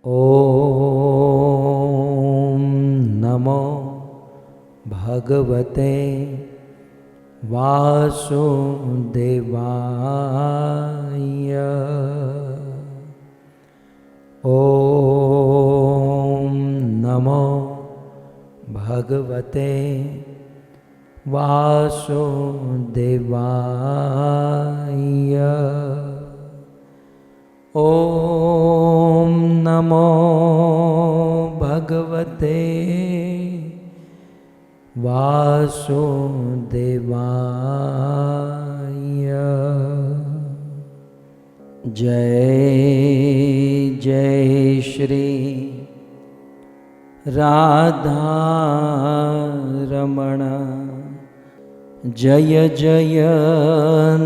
ॐ नमो भगवते वासुदेवाय। ॐ नमो भगवते वासुदेवाय। ॐ नमो भगवते वासुदेवाय। जय जय श्री राधा रमण, जय जय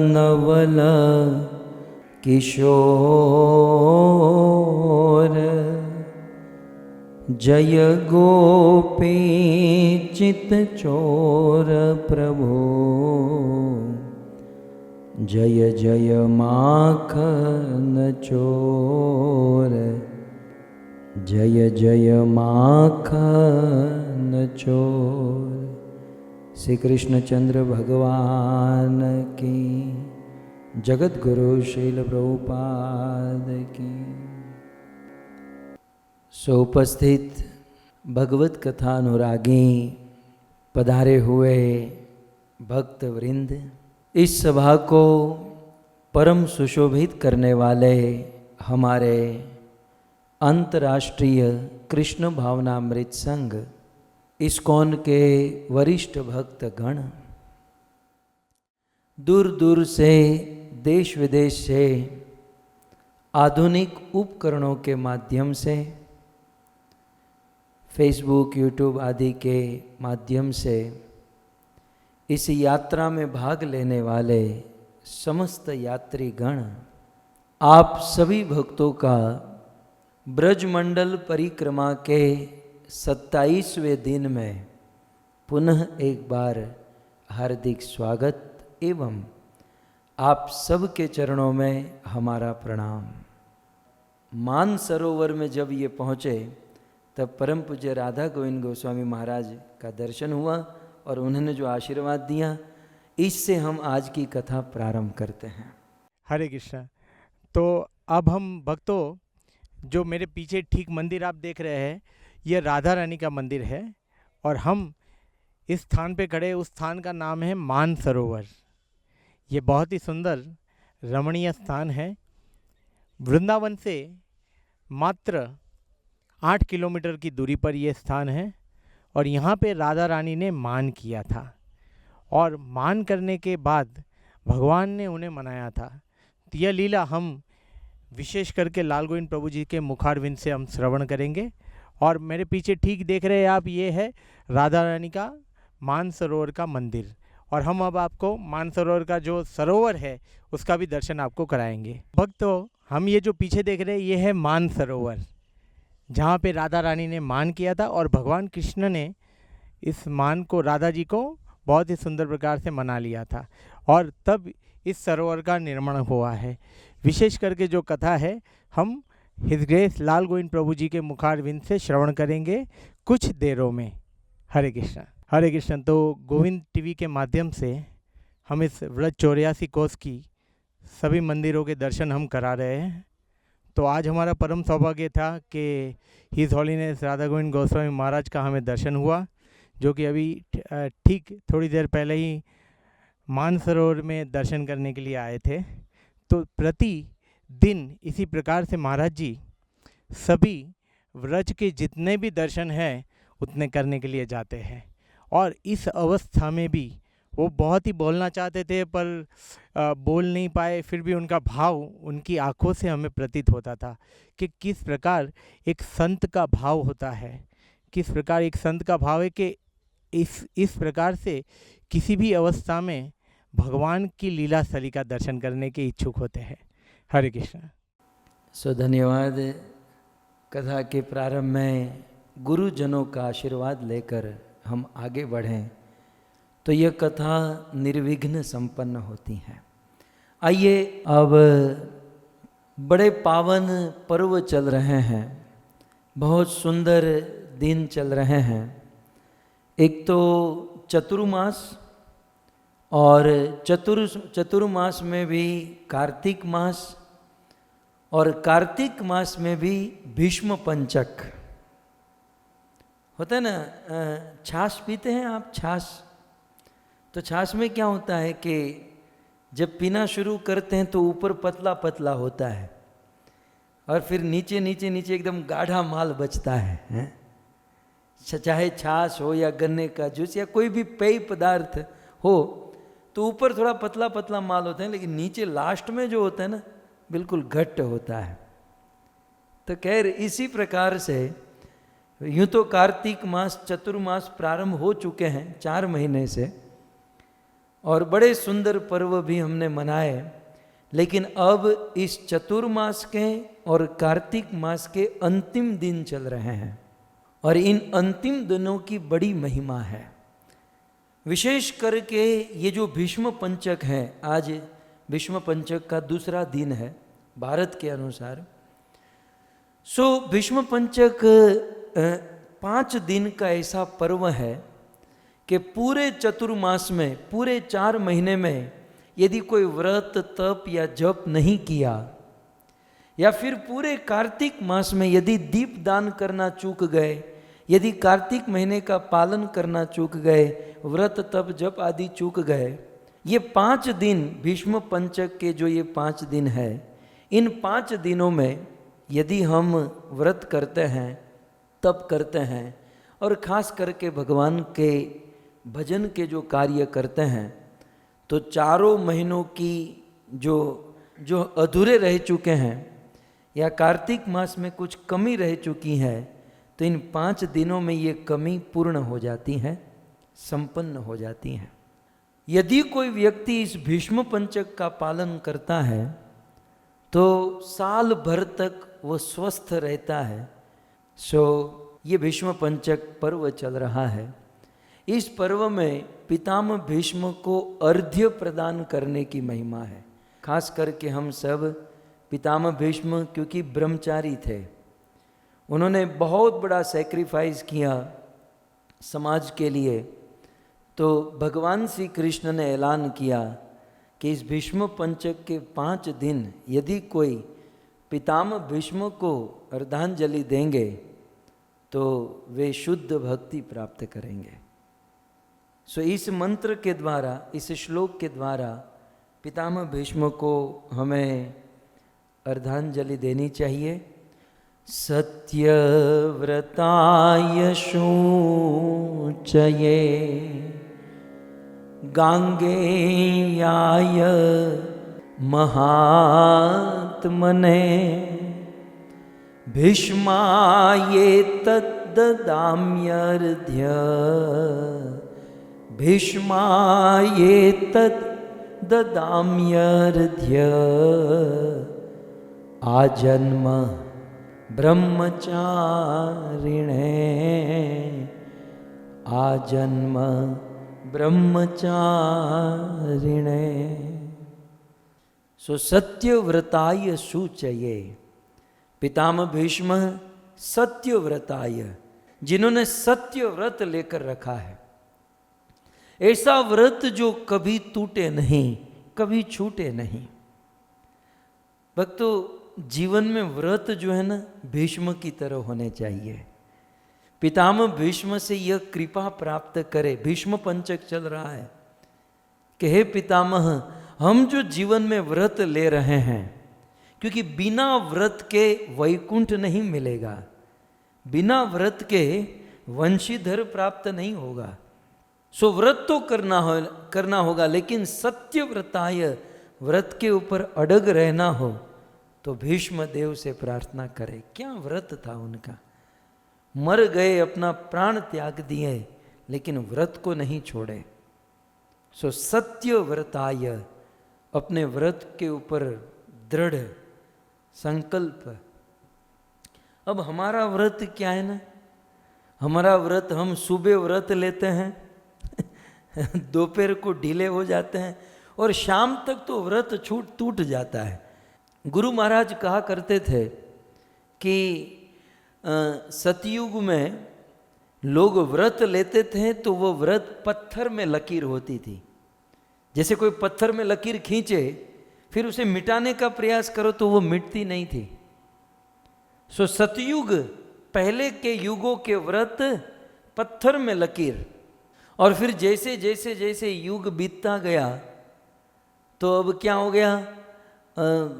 नवल किशोर, जय गोपी चित चोर प्रभो, जय जय माखन चोर, जय जय माखन चोर। श्री कृष्णचंद्र भगवान की, जगत गुरु श्रील प्रभुपाद की। उपस्थित भगवत कथा अनुरागी, पधारे हुए भक्त वृंद, इस सभा को परम सुशोभित करने वाले हमारे अंतर्राष्ट्रीय कृष्ण भावनामृत संघ इस्कॉन के वरिष्ठ भक्त गण, दूर दूर से देश विदेश से आधुनिक उपकरणों के माध्यम से, फेसबुक, यूट्यूब आदि के माध्यम से इस यात्रा में भाग लेने वाले समस्त यात्रीगण, आप सभी भक्तों का ब्रजमंडल परिक्रमा के 27वें दिन में पुनः एक बार हार्दिक स्वागत एवं आप सबके चरणों में हमारा प्रणाम। मानसरोवर में जब ये पहुँचे तब परम पूज्य राधा गोविंद गोस्वामी महाराज का दर्शन हुआ और उन्होंने जो आशीर्वाद दिया, इससे हम आज की कथा प्रारंभ करते हैं। हरे कृष्णा। तो अब हम भक्तों, जो मेरे पीछे ठीक मंदिर आप देख रहे हैं, यह राधा रानी का मंदिर है और हम इस स्थान पे खड़े, उस स्थान का नाम है मानसरोवर। ये बहुत ही सुंदर रमणीय स्थान है। वृंदावन से मात्र 8 किलोमीटर की दूरी पर यह स्थान है और यहाँ पे राधा रानी ने मान किया था और मान करने के बाद भगवान ने उन्हें मनाया था। तो यह लीला हम विशेष करके लाल गोविंद प्रभु जी के मुखारविंद से हम श्रवण करेंगे। और मेरे पीछे ठीक देख रहे हैं आप, ये है राधा रानी का मानसरोवर का मंदिर और हम अब आपको मानसरोवर का जो सरोवर है उसका भी दर्शन आपको कराएंगे। भक्तों, हम ये जो पीछे देख रहे हैं ये है मानसरोवर, जहाँ पे राधा रानी ने मान किया था और भगवान कृष्ण ने इस मान को, राधा जी को बहुत ही सुंदर प्रकार से मना लिया था और तब इस सरोवर का निर्माण हुआ है। विशेष करके जो कथा है हम हिज ग्रेस लाल गोविंद प्रभु जी के मुखारविंद से श्रवण करेंगे कुछ देरों में। हरे कृष्ण। हरे कृष्ण। तो गोविंद टीवी के माध्यम से हम इस व्रज 84 कोस की सभी मंदिरों के दर्शन हम करा रहे हैं। तो आज हमारा परम सौभाग्य था कि हिज हॉलीनेस राधा गोविंद गोस्वामी महाराज का हमें दर्शन हुआ, जो कि अभी ठीक थोड़ी देर पहले ही मानसरोवर में दर्शन करने के लिए आए थे। तो प्रति दिन इसी प्रकार से महाराज जी सभी व्रज के जितने भी दर्शन हैं उतने करने के लिए जाते हैं और इस अवस्था में भी वो बहुत ही बोलना चाहते थे पर बोल नहीं पाए। फिर भी उनका भाव उनकी आंखों से हमें प्रतीत होता था कि किस प्रकार एक संत का भाव होता है, किस प्रकार एक संत का भाव है कि इस प्रकार से किसी भी अवस्था में भगवान की लीला स्थली का दर्शन करने के इच्छुक होते हैं। हरे कृष्ण। धन्यवाद। कथा के प्रारंभ में गुरुजनों का आशीर्वाद लेकर हम आगे बढ़ें तो यह कथा निर्विघ्न संपन्न होती है। आइए, अब बड़े पावन पर्व चल रहे हैं बहुत सुंदर दिन चल रहे हैं। एक तो चतुर्मास, और चतुर्मास में भी कार्तिक मास, और कार्तिक मास में भी भीष्म पंचक होता है ना। छाछ पीते हैं आप? छाछ, तो छाछ में क्या होता है कि जब पीना शुरू करते हैं तो ऊपर पतला पतला होता है और फिर नीचे नीचे नीचे एकदम गाढ़ा माल बचता है। चाहे छाछ हो या गन्ने का जूस या कोई भी पेय पदार्थ हो, तो यूपर थोड़ा पतला पतला माल होता है, लेकिन नीचे लास्ट में जो होता है ना, बिल्कुल घट्ट होता है। तो खैर इसी प्रकार से यूँ तो कार्तिक मास चतुर्मास प्रारंभ हो चुके हैं 4 महीने से, और बड़े सुंदर पर्व भी हमने मनाए, लेकिन अब इस चतुर्मास के और कार्तिक मास के अंतिम दिन चल रहे हैं, और इन अंतिम दिनों की बड़ी महिमा है। विशेष करके ये जो भीष्म पंचक है, आज भीष्म पंचक का दूसरा दिन है भारत के अनुसार। सो भीष्म पंचक 5 दिन का ऐसा पर्व है कि पूरे चतुर्मास में, पूरे 4 महीने में यदि कोई व्रत तप या जप नहीं किया, या फिर पूरे कार्तिक मास में यदि दीप दान करना चूक गए, यदि कार्तिक महीने का पालन करना चूक गए, व्रत तप जप आदि चूक गए, ये 5 दिन भीष्म पंचक के जो ये 5 दिन है, इन 5 दिनों में यदि हम व्रत करते हैं, तप करते हैं, और खास करके भगवान के भजन के जो कार्य करते हैं, तो 4 महीनों की जो अधूरे रह चुके हैं या कार्तिक मास में कुछ कमी रह चुकी है, तो इन 5 दिनों में ये कमी पूर्ण हो जाती है, संपन्न हो जाती हैं। यदि कोई व्यक्ति इस भीष्म पंचक का पालन करता है तो साल भर तक वो स्वस्थ रहता है। सो ये भीष्म पंचक पर्व चल रहा है। इस पर्व में पितामह भीष्म को अर्घ्य प्रदान करने की महिमा है। खास करके हम सब पितामह भीष्म क्योंकि ब्रह्मचारी थे, उन्होंने बहुत बड़ा सैक्रिफाइस किया समाज के लिए, तो भगवान श्री कृष्ण ने ऐलान किया कि इस भीष्म पंचक के 5 दिन यदि कोई पितामह भीष्म को अर्धांजलि देंगे तो वे शुद्ध भक्ति प्राप्त करेंगे। सो इस मंत्र के द्वारा, इस श्लोक के द्वारा पितामह भीष्म को हमें अर्धांजलि देनी चाहिए। सत्यव्रताय शोचये गांगेयाय महात्मने भीष्माये तद्ददाम्यर्घ्य भीष्माये तद्ददाम्यर्घ्य आजन्म ब्रह्मचारिणे आजन्म ब्रह्मचारिणे। सो सत्यव्रताय शुचये, पितामह भीष्म सत्यव्रताय, जिन्होंने सत्य व्रत लेकर रखा है, ऐसा व्रत जो कभी टूटे नहीं, कभी छूटे नहीं। भक्तों, जीवन में व्रत जो है ना, भीष्म की तरह होने चाहिए। पितामह भीष्म से यह कृपा प्राप्त करे। भीष्म पंचक चल रहा है कि हे पितामह, हम जो जीवन में व्रत ले रहे हैं, क्योंकि बिना व्रत के वैकुंठ नहीं मिलेगा, बिना व्रत के वंशीधर प्राप्त नहीं होगा। सो व्रत तो करना होगा, लेकिन सत्यव्रताय, व्रत के ऊपर अड़ग रहना हो तो भीष्म देव से प्रार्थना करे। क्या व्रत था उनका, मर गए, अपना प्राण त्याग दिए, लेकिन व्रत को नहीं छोड़े। सो सत्यव्रताय, अपने व्रत के ऊपर दृढ़ संकल्प। अब हमारा व्रत क्या है ना, हमारा व्रत, हम सुबह व्रत लेते हैं दोपहर को ढीले हो जाते हैं और शाम तक तो व्रत टूट जाता है। गुरु महाराज कहा करते थे कि सतयुग में लोग व्रत लेते थे तो वो व्रत पत्थर में लकीर होती थी। जैसे कोई पत्थर में लकीर खींचे, फिर उसे मिटाने का प्रयास करो तो वो मिटती नहीं थी। सो सतयुग, पहले के युगों के व्रत पत्थर में लकीर। और फिर जैसे जैसे जैसे युग बीतता गया तो अब क्या हो गया,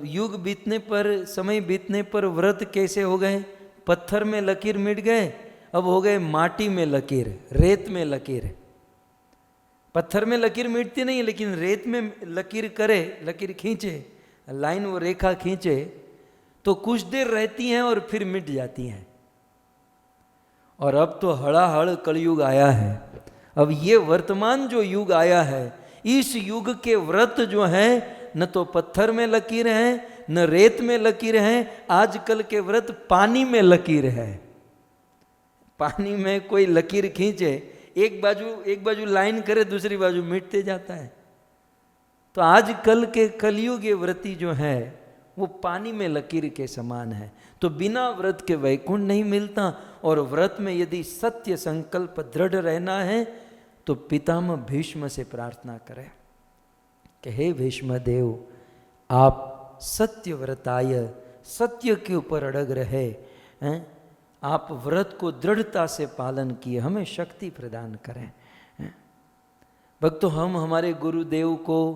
युग बीतने पर, समय बीतने पर व्रत कैसे हो गए, पत्थर में लकीर मिट गए, अब हो गए माटी में लकीर, रेत में लकीर। पत्थर में लकीर मिटती नहीं, लेकिन रेत में लकीर करे, लकीर खींचे, लाइन वो रेखा खींचे तो कुछ देर रहती हैं और फिर मिट जाती हैं। और अब तो हड़ाहड़ कलयुग आया है। अब ये वर्तमान जो युग आया है, इस युग के व्रत जो हैं न तो पत्थर में लकीर हैं न रेत में लकीर हैं, आजकल के व्रत पानी में लकीर है। पानी में कोई लकीर खींचे, एक बाजू लाइन करे, दूसरी बाजू मिटते जाता है। तो आजकल के कलयुग ये व्रती जो है वो पानी में लकीर के समान है। तो बिना व्रत के वैकुंठ नहीं मिलता। और व्रत में यदि सत्य संकल्प दृढ़ रहना है तो पितामह भीष्म से प्रार्थना करें कि हे भीष्म देव, आप सत्य व्रताय, सत्य के ऊपर अड़ग रहे हैं, आप व्रत को दृढ़ता से पालन किए, हमें शक्ति प्रदान करें। भक्तों, हम हमारे गुरुदेव को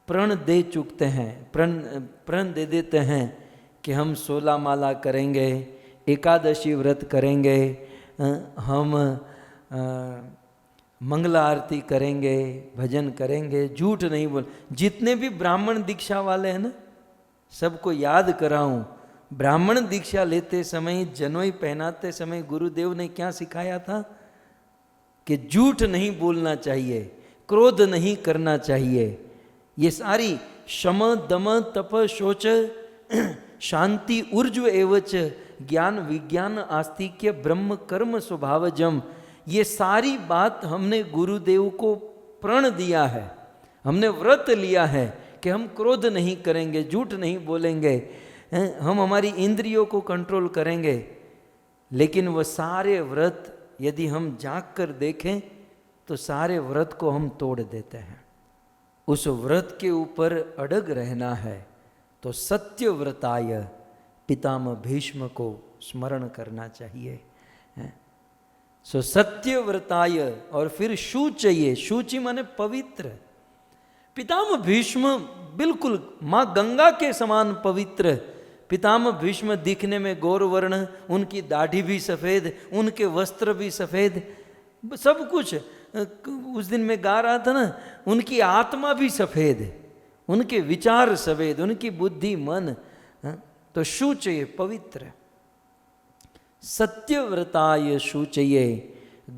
प्रण दे चुकते हैं, प्रण दे देते हैं कि हम 16 माला करेंगे, एकादशी व्रत करेंगे, हम मंगला आरती करेंगे, भजन करेंगे, झूठ नहीं बोल। जितने भी ब्राह्मण दीक्षा वाले हैं ना, सबको याद कराऊं, ब्राह्मण दीक्षा लेते समय, जनोई पहनाते समय गुरुदेव ने क्या सिखाया था कि झूठ नहीं बोलना चाहिए, क्रोध नहीं करना चाहिए। ये सारी शम दम तप शोच शांति ऊर्ज्व एवच ज्ञान विज्ञान आस्तिक्य ब्रह्म कर्म स्वभावजम, ये सारी बात हमने गुरुदेव को प्रण दिया है, हमने व्रत लिया है कि हम क्रोध नहीं करेंगे, झूठ नहीं बोलेंगे, हम हमारी इंद्रियों को कंट्रोल करेंगे। लेकिन वह सारे व्रत यदि हम जाग कर देखें तो सारे व्रत को हम तोड़ देते हैं। उस व्रत के ऊपर अड़ग रहना है तो सत्य व्रताय पितामह भीष्म को स्मरण करना चाहिए। सो सत्य व्रताय, और फिर शुचये, शुचि माने पवित्र। पितामह भीष्म बिल्कुल माँ गंगा के समान पवित्र। पितामह भीष्म दिखने में गौरवर्ण, उनकी दाढ़ी भी सफ़ेद, उनके वस्त्र भी सफ़ेद, सब कुछ। उस दिन मैं गा रहा था ना, उनकी आत्मा भी सफ़ेद, उनके विचार सफ़ेद, उनकी बुद्धि मन। तो शुचये पवित्र। सत्यव्रताय शुचये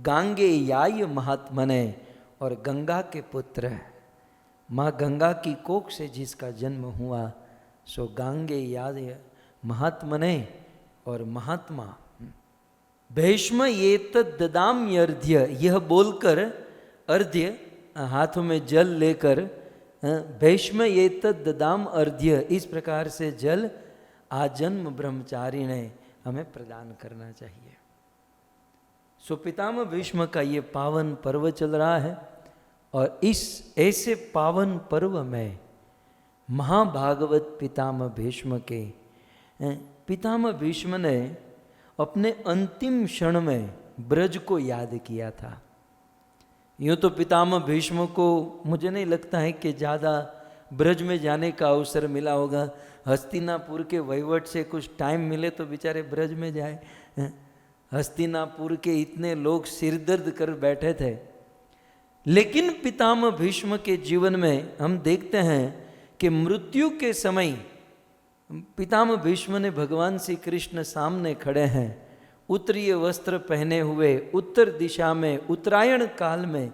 गांगेयाय महात्मने, और गंगा के पुत्र, माँ गंगा की कोख से जिसका जन्म हुआ सो गांगेयाय महात्मने और महात्मा। भीष्म ये ददाम्यर्ध्य, यह बोलकर अर्ध्य, हाथों में जल लेकर, भीष्म ये ददाम अर्ध्य, इस प्रकार से जल आजन्म ब्रह्मचारी ने हमें प्रदान करना चाहिए। सो पितामह भीष्म का ये पावन पर्व चल रहा है। और इस ऐसे पावन पर्व में महाभागवत पितामह भीष्म के, पितामह भीष्म ने अपने अंतिम क्षण में ब्रज को याद किया था। यूँ तो पितामह भीष्म को मुझे नहीं लगता है कि ज़्यादा ब्रज में जाने का अवसर मिला होगा। हस्तिनापुर के वहीवट से कुछ टाइम मिले तो बेचारे ब्रज में जाए। हस्तिनापुर के इतने लोग सिरदर्द कर बैठे थे। लेकिन पितामह भीष्म के जीवन में हम देखते हैं कि मृत्यु के समय पितामह भीष्म ने भगवान श्री कृष्ण सामने खड़े हैं, उत्तरीय वस्त्र पहने हुए, उत्तर दिशा में, उत्तरायण काल में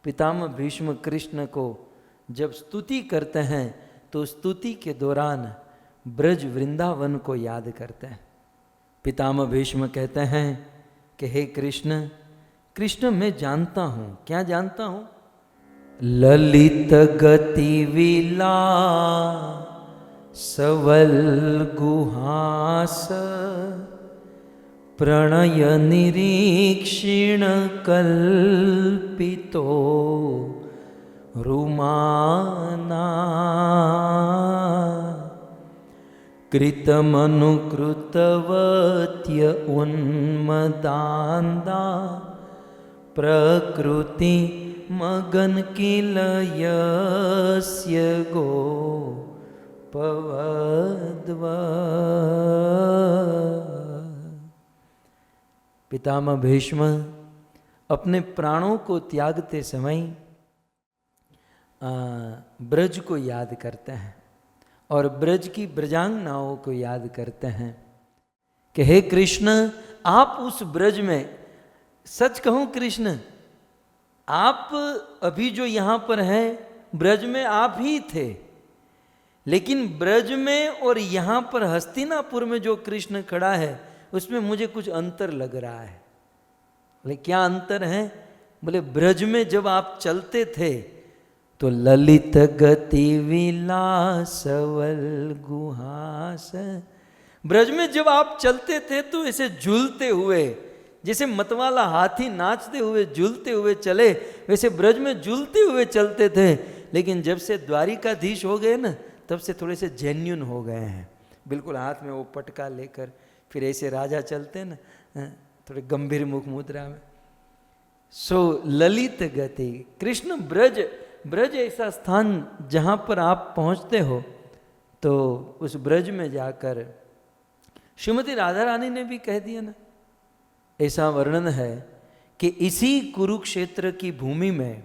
पितामह भीष्म कृष्ण को जब स्तुति करते हैं तो स्तुति के दौरान ब्रज वृंदावन को याद करते हैं। पितामह भीष्म कहते हैं कि हे कृष्ण, कृष्ण मैं जानता हूँ, क्या जानता हूँ, ललित गति विला सवल गुहास प्रणय निरीक्षिण कल्पितो रुमाना कृतमनुकृतवत्य उन्मदान्दा प्रकृति मगन किल यस्य गोपवद्व। पितामह भीष्म अपने प्राणों को त्यागते समय ब्रज को याद करते हैं और ब्रज की ब्रजांगनाओं को याद करते हैं कि हे कृष्ण, आप उस ब्रज में, सच कहूं कृष्ण, आप अभी जो यहाँ पर हैं ब्रज में आप ही थे, लेकिन ब्रज में और यहाँ पर हस्तिनापुर में जो कृष्ण खड़ा है उसमें मुझे कुछ अंतर लग रहा है। बोले क्या अंतर है? बोले ब्रज में जब आप चलते थे तो ललित गति विलासवल गुहास, ब्रज में जब आप चलते थे तो ऐसे झूलते हुए, जैसे मतवाला हाथी नाचते हुए झूलते हुए चले, वैसे ब्रज में झूलते हुए चलते थे। लेकिन जब से द्वारिकाधीश हो गए ना, तब से थोड़े से जेन्युइन हो गए हैं, बिल्कुल हाथ में वो पटका लेकर, फिर ऐसे राजा चलते ना थोड़े गंभीर मुख मुद्रा में। सो ललित गति, कृष्ण ब्रज, ब्रज ऐसा स्थान जहाँ पर आप पहुँचते हो तो उस ब्रज में जाकर, श्रीमती राधा रानी ने भी कह दिया ना, ऐसा वर्णन है कि इसी कुरुक्षेत्र की भूमि में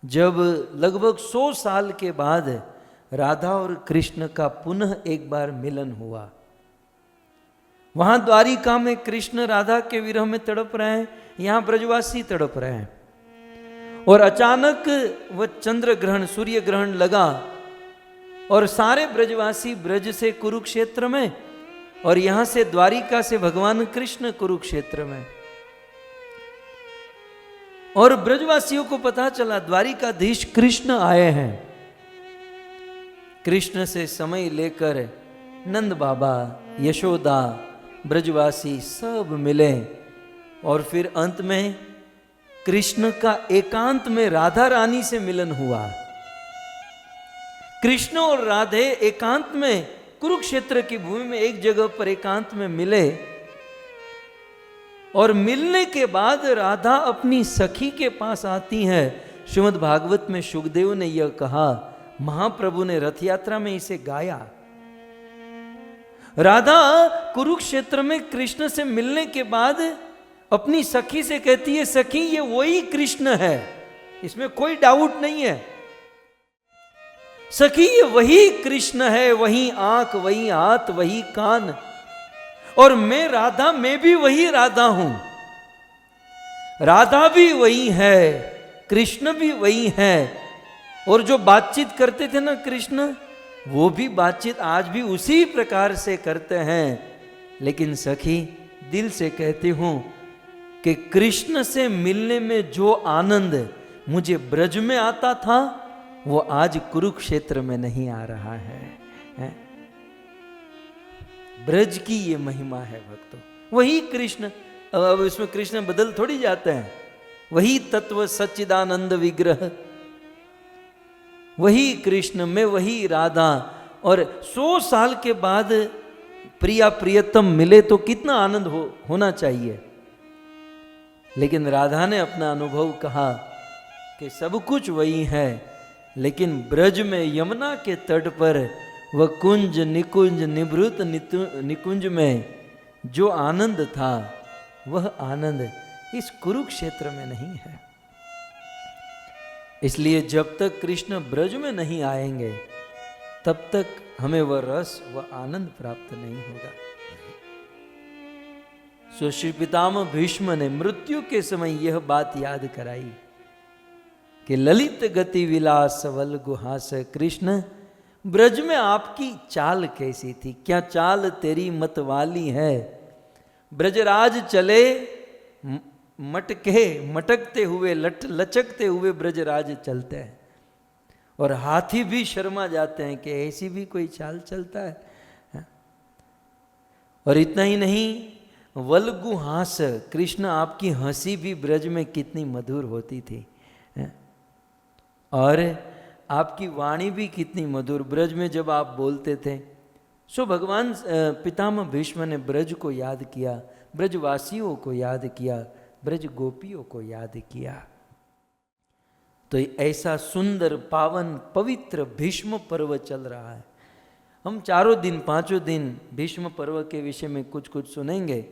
जब लगभग 100 साल के बाद राधा और कृष्ण का पुनः एक बार मिलन हुआ, वहां द्वारिका में कृष्ण राधा के विरह में तड़प रहे हैं, यहां ब्रजवासी तड़प रहे हैं, और अचानक वह चंद्र ग्रहण, सूर्य ग्रहण लगा और सारे ब्रजवासी ब्रज से कुरुक्षेत्र में और यहां से द्वारिका से भगवान कृष्ण कुरुक्षेत्र में। और ब्रजवासियों को पता चला द्वारिकाधीश कृष्ण आए हैं। कृष्ण से समय लेकर नंद बाबा, यशोदा, ब्रजवासी सब मिले और फिर अंत में कृष्ण का एकांत में राधा रानी से मिलन हुआ। कृष्ण और राधे एकांत में कुरुक्षेत्र की भूमि में एक जगह पर एकांत में मिले और मिलने के बाद राधा अपनी सखी के पास आती है। श्रीमद् भागवत में शुकदेव ने यह कहा, महाप्रभु ने रथ यात्रा में इसे गाया। राधा कुरुक्षेत्र में कृष्ण से मिलने के बाद अपनी सखी से कहती है, सखी ये वही कृष्ण है, इसमें कोई डाउट नहीं है। सखी ये वही कृष्ण है, वही आंख, वही हाथ, वही कान, और मैं राधा, मैं भी वही राधा हूं। राधा भी वही है, कृष्ण भी वही है। और जो बातचीत करते थे ना कृष्ण, वो भी बातचीत आज भी उसी प्रकार से करते हैं। लेकिन सखी दिल से कहती हूं कि कृष्ण से मिलने में जो आनंद मुझे ब्रज में आता था, वो आज कुरुक्षेत्र में नहीं आ रहा है। ब्रज की ये महिमा है भक्तों। वही कृष्ण, अब इसमें कृष्ण बदल थोड़ी जाते हैं, वही तत्व सच्चिदानंद विग्रह, वही कृष्ण में वही राधा। और 100 साल के बाद प्रिया प्रियतम मिले तो कितना आनंद होना चाहिए। लेकिन राधा ने अपना अनुभव कहा कि सब कुछ वही है, लेकिन ब्रज में यमुना के तट पर वह कुंज निकुंज निभृत निकुंज में जो आनंद था, वह आनंद इस कुरुक्षेत्र में नहीं है। इसलिए जब तक कृष्ण ब्रज में नहीं आएंगे, तब तक हमें वह रस, वह आनंद प्राप्त नहीं होगा। सो श्री पितामह भीष्म ने मृत्यु के समय यह बात याद कराई कि ललित गति विलास सवल गुहास, कृष्ण ब्रज में आपकी चाल कैसी थी, क्या चाल तेरी मतवाली है। ब्रजराज चले मटकते हुए, लचकते हुए ब्रजराज चलते हैं, और हाथी भी शर्मा जाते हैं कि ऐसी भी कोई चाल चलता है। और इतना ही नहीं, वल्गु हास, कृष्ण आपकी हंसी भी ब्रज में कितनी मधुर होती थी, और आपकी वाणी भी कितनी मधुर ब्रज में जब आप बोलते थे। सो भगवान पितामह भीष्म ने ब्रज को याद किया, ब्रजवासियों को याद किया, ब्रज गोपियों को याद किया। तो ऐसा सुंदर पावन पवित्र भीष्म पर्व चल रहा है। हम चारों दिन 5 दिन भीष्म पर्व के विषय में कुछ कुछ सुनेंगे,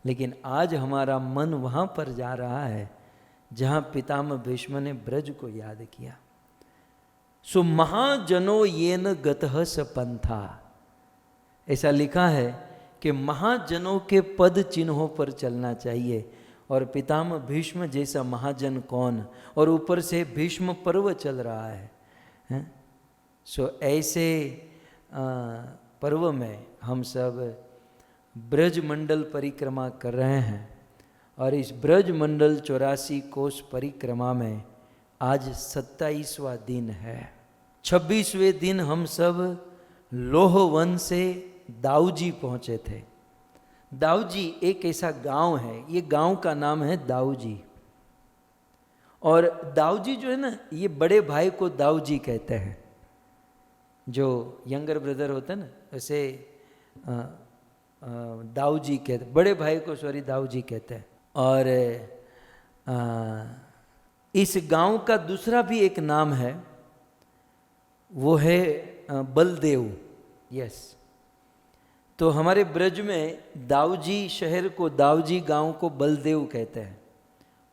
लेकिन आज हमारा मन वहाँ पर जा रहा है जहाँ पितामह भीष्म ने ब्रज को याद किया। सो महाजनो येन गतः स पंथा, ऐसा लिखा है कि महाजनों के पद चिन्हों पर चलना चाहिए, और पितामह भीष्म जैसा महाजन कौन, और ऊपर से भीष्म पर्व चल रहा है। सो ऐसे पर्व में हम सब ब्रज मंडल परिक्रमा कर रहे हैं, और इस ब्रज मंडल 84 कोस परिक्रमा में आज 27वां दिन है। 26वें दिन हम सब लोहवन से दाऊजी पहुँचे थे। दाऊजी एक ऐसा गांव है, ये गांव का नाम है दाऊजी, और दाऊजी जो है ना, ये बड़े भाई को दाऊजी कहते हैं, जो यंगर ब्रदर होता है ना, वैसे दाऊजी कहते, बड़े भाई को सॉरी दाऊजी कहते हैं। और इस गांव का दूसरा भी एक नाम है, वो है बलदेव। यस, तो हमारे ब्रज में दाऊजी शहर को, दाऊजी गांव को बलदेव कहते हैं,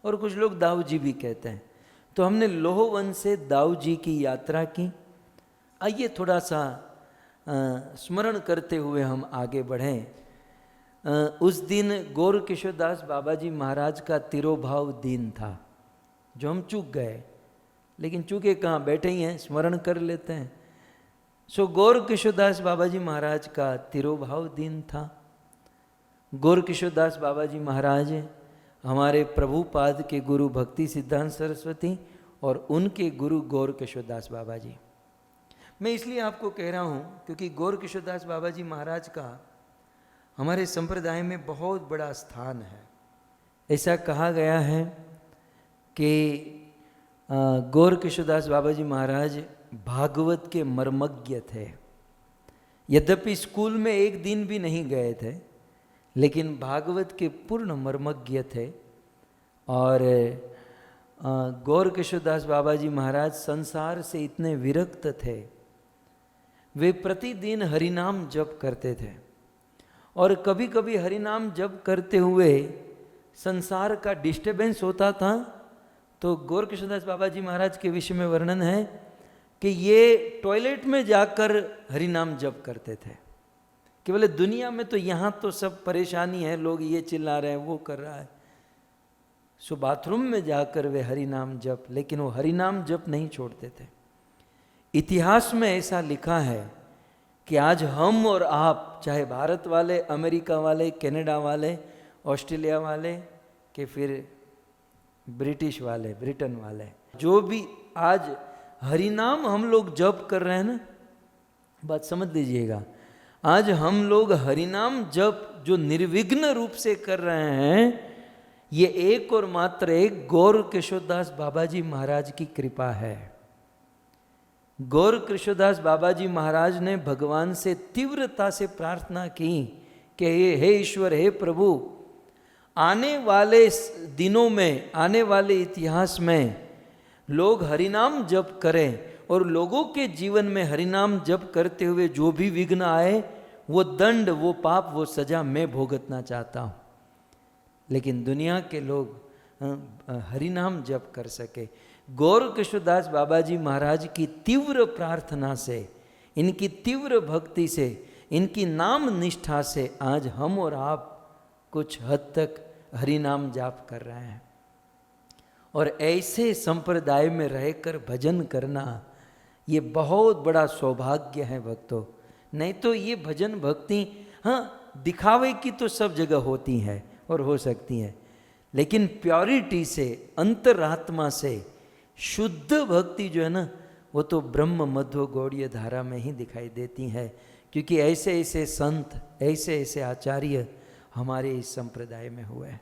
और कुछ लोग दाऊजी भी कहते हैं। तो हमने लोहवन से दाऊजी की यात्रा की। आइए थोड़ा सा स्मरण करते हुए हम आगे बढ़ें। उस दिन गौर किशोरदास बाबा जी महाराज का तिरोभाव दिन था, जो हम चूक गए, लेकिन चूके कहाँ, बैठे ही हैं, स्मरण कर लेते हैं। सो गौर किशोरदास बाबा जी महाराज का तिरोभाव दिन था। गौर किशोरदास बाबा जी महाराज हमारे प्रभुपाद के गुरु भक्ति सिद्धांत सरस्वती और उनके गुरु गौर किशोरदास बाबा जी। मैं इसलिए आपको कह रहा हूँ क्योंकि गौर किशोरदास बाबा जी महाराज का हमारे संप्रदाय में बहुत बड़ा स्थान है। ऐसा कहा गया है कि गौर किशोरदास बाबा जी महाराज भागवत के मर्मज्ञ थे। यद्यपि स्कूल में एक दिन भी नहीं गए थे, लेकिन भागवत के पूर्ण मर्मज्ञ थे। और गौर किशोरदास बाबा जी महाराज संसार से इतने विरक्त थे, वे प्रतिदिन हरिनाम जप करते थे, और कभी कभी हरिनाम जप करते हुए संसार का डिस्टर्बेंस होता था। तो गौर किशोरदास बाबा जी महाराज के विषय में वर्णन है कि ये टॉयलेट में जाकर हरिनाम जप करते थे, कि बोले दुनिया में तो यहाँ तो सब परेशानी है, लोग ये चिल्ला रहे हैं, वो कर रहा है, सो बाथरूम में जाकर वे हरिनाम जप, लेकिन वो हरिनाम जप नहीं छोड़ते थे। इतिहास में ऐसा लिखा है कि आज हम और आप, चाहे भारत वाले, अमेरिका वाले, कनाडा वाले, ऑस्ट्रेलिया वाले, कि फिर ब्रिटिश वाले, ब्रिटेन वाले, जो भी आज हरिनाम हम लोग जप कर रहे हैं ना, बात समझ लीजिएगा, आज हम लोग हरिनाम जप जो निर्विघ्न रूप से कर रहे हैं, ये एक और मात्र एक गौर किशोरदास बाबा जी महाराज की कृपा है। गौर किशोरदास बाबा जी महाराज ने भगवान से तीव्रता से प्रार्थना की कि हे ईश्वर, हे प्रभु, आने वाले दिनों में, आने वाले इतिहास में लोग हरिनाम जप करें, और लोगों के जीवन में हरिनाम जप करते हुए जो भी विघ्न आए, वो दंड, वो पाप, वो सजा मैं भुगतना चाहता हूँ, लेकिन दुनिया के लोग हरिनाम जप कर सके। गौर किशोरदास बाबा जी महाराज की तीव्र प्रार्थना से, इनकी तीव्र भक्ति से, इनकी नाम निष्ठा से आज हम और आप कुछ हद तक हरिनाम जाप कर रहे हैं। और ऐसे संप्रदाय में रहकर भजन करना ये बहुत बड़ा सौभाग्य है भक्तों। नहीं तो ये भजन भक्ति, हाँ, दिखावे की तो सब जगह होती है और हो सकती है, लेकिन प्योरिटी से, अंतरात्मा से शुद्ध भक्ति जो है ना, वो तो ब्रह्म मध्व गौड़ीय धारा में ही दिखाई देती है। क्योंकि ऐसे ऐसे संत, ऐसे ऐसे आचार्य हमारे इस संप्रदाय में हुआ है।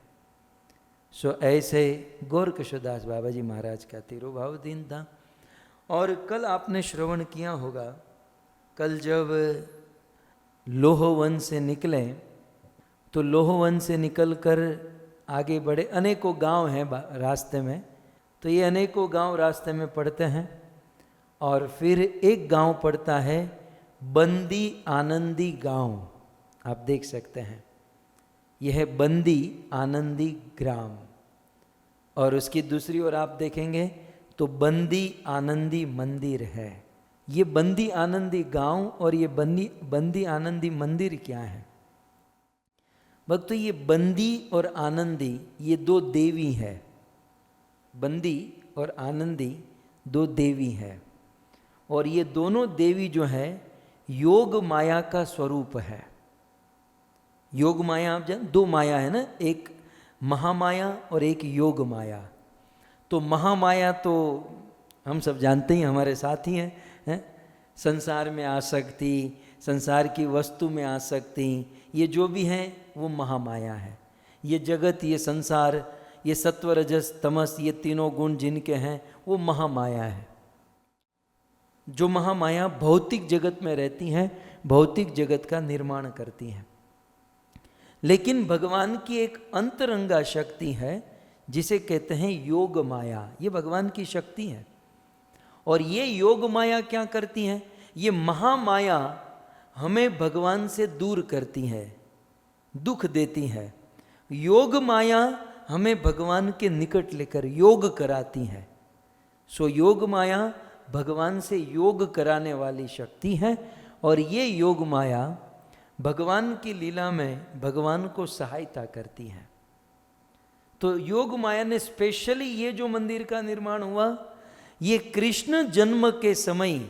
सो ऐसे गोरकिशोरदास बाबा जी महाराज का तिरुभाव दिन था। और कल आपने श्रवण किया होगा, कल जब लोहवन से निकले तो लोहवन से निकलकर आगे बढ़े, अनेकों गांव हैं रास्ते में, तो ये अनेकों गांव रास्ते में पड़ते हैं। और फिर एक गांव पड़ता है बंदी आनंदी गांव, आप देख सकते हैं, यह है बंदी आनंदी ग्राम। और उसकी दूसरी ओर आप देखेंगे तो बंदी आनंदी मंदिर है। ये बंदी आनंदी गांव और ये बंदी आनंदी मंदिर क्या है भक्तों? ये बंदी और आनंदी ये दो देवी है। बंदी और आनंदी दो देवी है, और ये दोनों देवी जो है योग माया का स्वरूप है। योग माया आप जान, दो माया है ना, एक महामाया और एक योग माया। तो महामाया तो हम सब जानते ही, हमारे साथ ही हैं, संसार में आसक्ति, संसार की वस्तु में आसक्ति, ये जो भी है वो महामाया है। ये जगत, ये संसार, ये सत्व रजस तमस, ये तीनों गुण जिनके हैं वो महामाया है। जो महामाया भौतिक जगत में रहती हैं, भौतिक जगत का निर्माण करती हैं। लेकिन भगवान की एक अंतरंगा शक्ति है जिसे कहते हैं योग माया। ये भगवान की शक्ति है। और ये योग माया क्या करती है? ये महामाया हमें भगवान से दूर करती है, दुख देती है। योग माया हमें भगवान के निकट लेकर योग कराती है। सो योग माया भगवान से योग कराने वाली शक्ति है। और ये योग माया भगवान की लीला में भगवान को सहायता करती है। तो योग माया ने स्पेशली ये जो मंदिर का निर्माण हुआ, ये कृष्ण जन्म के समय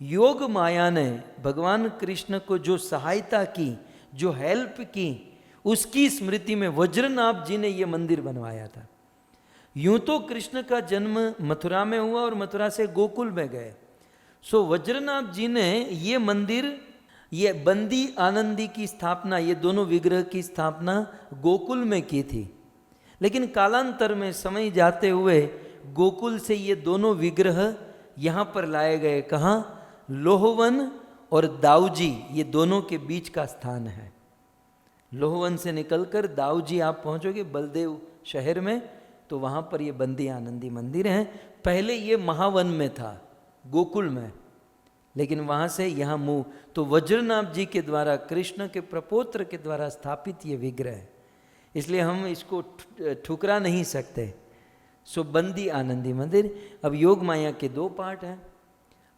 योग माया ने भगवान कृष्ण को जो सहायता की, जो हेल्प की, उसकी स्मृति में वज्रनाभ जी ने ये मंदिर बनवाया था। यूं तो कृष्ण का जन्म मथुरा में हुआ और मथुरा से गोकुल में गए। सो वज्रनाभ जी ने ये मंदिर, ये बंदी आनंदी की स्थापना, ये दोनों विग्रह की स्थापना गोकुल में की थी। लेकिन कालांतर में समय जाते हुए गोकुल से ये दोनों विग्रह यहाँ पर लाए गए। कहाँ? लोहवन और दाऊजी, ये दोनों के बीच का स्थान है। लोहवन से निकलकर दाऊजी आप पहुँचोगे बलदेव शहर में, तो वहाँ पर ये बंदी आनंदी मंदिर है। पहले ये महावन में था, गोकुल में, लेकिन वहाँ से यहाँ मुँह, तो वज्रनाभ जी के द्वारा, कृष्ण के प्रपोत्र के द्वारा स्थापित ये विग्रह है, इसलिए हम इसको ठुकरा नहीं सकते। सो बंदी आनंदी मंदिर। अब योग माया के दो पार्ट हैं।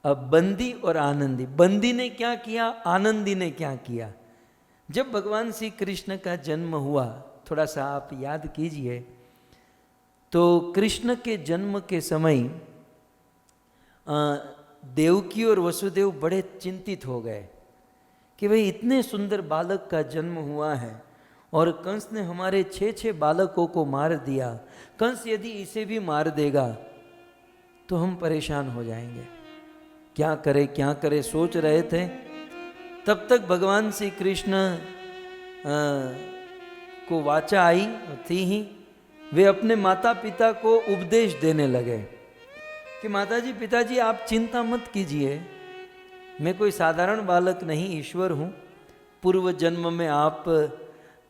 अब बंदी और आनंदी। बंदी ने क्या किया, आनंदी ने क्या किया? जब भगवान श्री कृष्ण का जन्म हुआ, थोड़ा सा आप याद कीजिए, तो कृष्ण के जन्म के समय देवकी और वसुदेव बड़े चिंतित हो गए कि भाई इतने सुंदर बालक का जन्म हुआ है और कंस ने हमारे 6 बालकों को मार दिया। कंस यदि इसे भी मार देगा तो हम परेशान हो जाएंगे, क्या करे क्या करे, सोच रहे थे। तब तक भगवान श्री कृष्ण को वाचा आई थी ही, वे अपने माता पिता को उपदेश देने लगे कि माताजी पिताजी आप चिंता मत कीजिए, मैं कोई साधारण बालक नहीं, ईश्वर हूँ। पूर्व जन्म में आप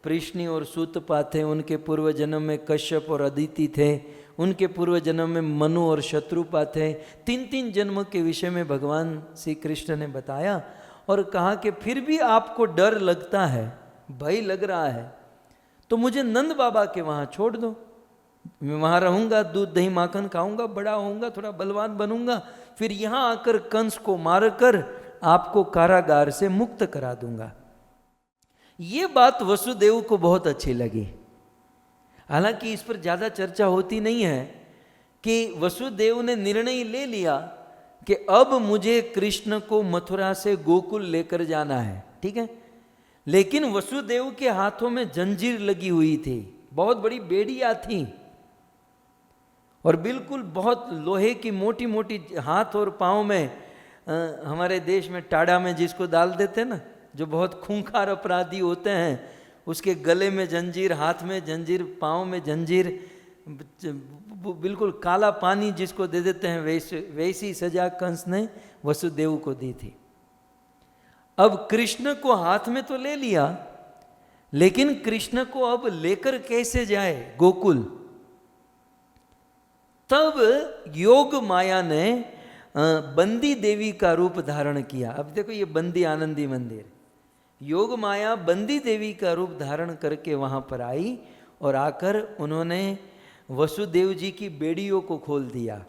पृश्नि और सूतपा थे, उनके पूर्व जन्म में कश्यप और अदिति थे, उनके पूर्व जन्म में मनु और शत्रुपा थे। 3 जन्म के विषय में भगवान श्री कृष्ण ने बताया और कहा कि फिर भी आपको डर लगता है, भय लग रहा है, तो मुझे नंद बाबा के वहाँ छोड़ दो, मैं वहाँ रहूँगा, दूध दही माखन खाऊंगा, बड़ा होऊंगा, थोड़ा बलवान बनूंगा, फिर यहाँ आकर कंस को मारकर आपको कारागार से मुक्त करा दूंगा। ये बात वसुदेव को बहुत अच्छी लगी। हालांकि इस पर ज़्यादा चर्चा होती नहीं है कि वसुदेव ने निर्णय ले लिया कि अब मुझे कृष्ण को मथुरा से गोकुल लेकर जाना है, ठीक है। लेकिन वसुदेव के हाथों में जंजीर लगी हुई थी, बहुत बड़ी बेड़ियाँ थी और बिल्कुल बहुत लोहे की मोटी मोटी हाथ और पाँव में, हमारे देश में टाड़ा में जिसको डाल देते ना, जो बहुत खूंखार अपराधी होते हैं, उसके गले में जंजीर, हाथ में जंजीर, पाँव में जंजीर, बिल्कुल काला पानी जिसको दे देते हैं वैसी सजा कंस ने वसुदेव को दी थी। अब कृष्ण को हाथ में तो ले लिया, लेकिन कृष्ण को अब लेकर कैसे जाए गोकुल? तब योग माया ने बंदी देवी का रूप धारण किया। अब देखो ये बंदी आनंदी मंदिर, योग माया बंदी देवी का रूप धारण करके वहां पर आई और आकर उन्होंने वसुदेव जी की बेड़ियों को खोल दिया।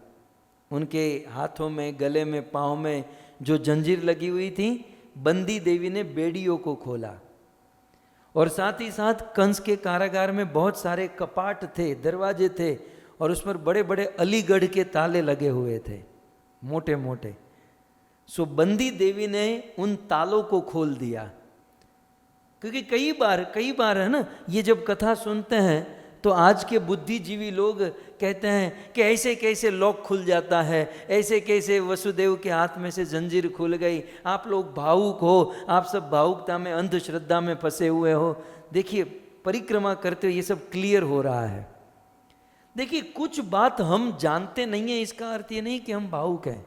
उनके हाथों में, गले में, पाँव में जो जंजीर लगी हुई थी, बंदी देवी ने बेड़ियों को खोला। और साथ ही साथ कंस के कारागार में बहुत सारे कपाट थे, दरवाजे थे, और उस पर बड़े बड़े अलीगढ़ के ताले लगे हुए थे, मोटे मोटे। सो बंदी देवी ने उन तालों को खोल दिया। क्योंकि कई बार है ना, ये जब कथा सुनते हैं तो आज के बुद्धिजीवी लोग कहते हैं कि ऐसे कैसे लॉक खुल जाता है, ऐसे कैसे वसुदेव के हाथ में से जंजीर खुल गई, आप लोग भावुक हो, आप सब भावुकता में, अंधश्रद्धा में फंसे हुए हो। देखिए परिक्रमा करते हुए ये सब क्लियर हो रहा है। देखिए कुछ बात हम जानते नहीं है, इसका अर्थ ये नहीं कि हम भावुक हैं।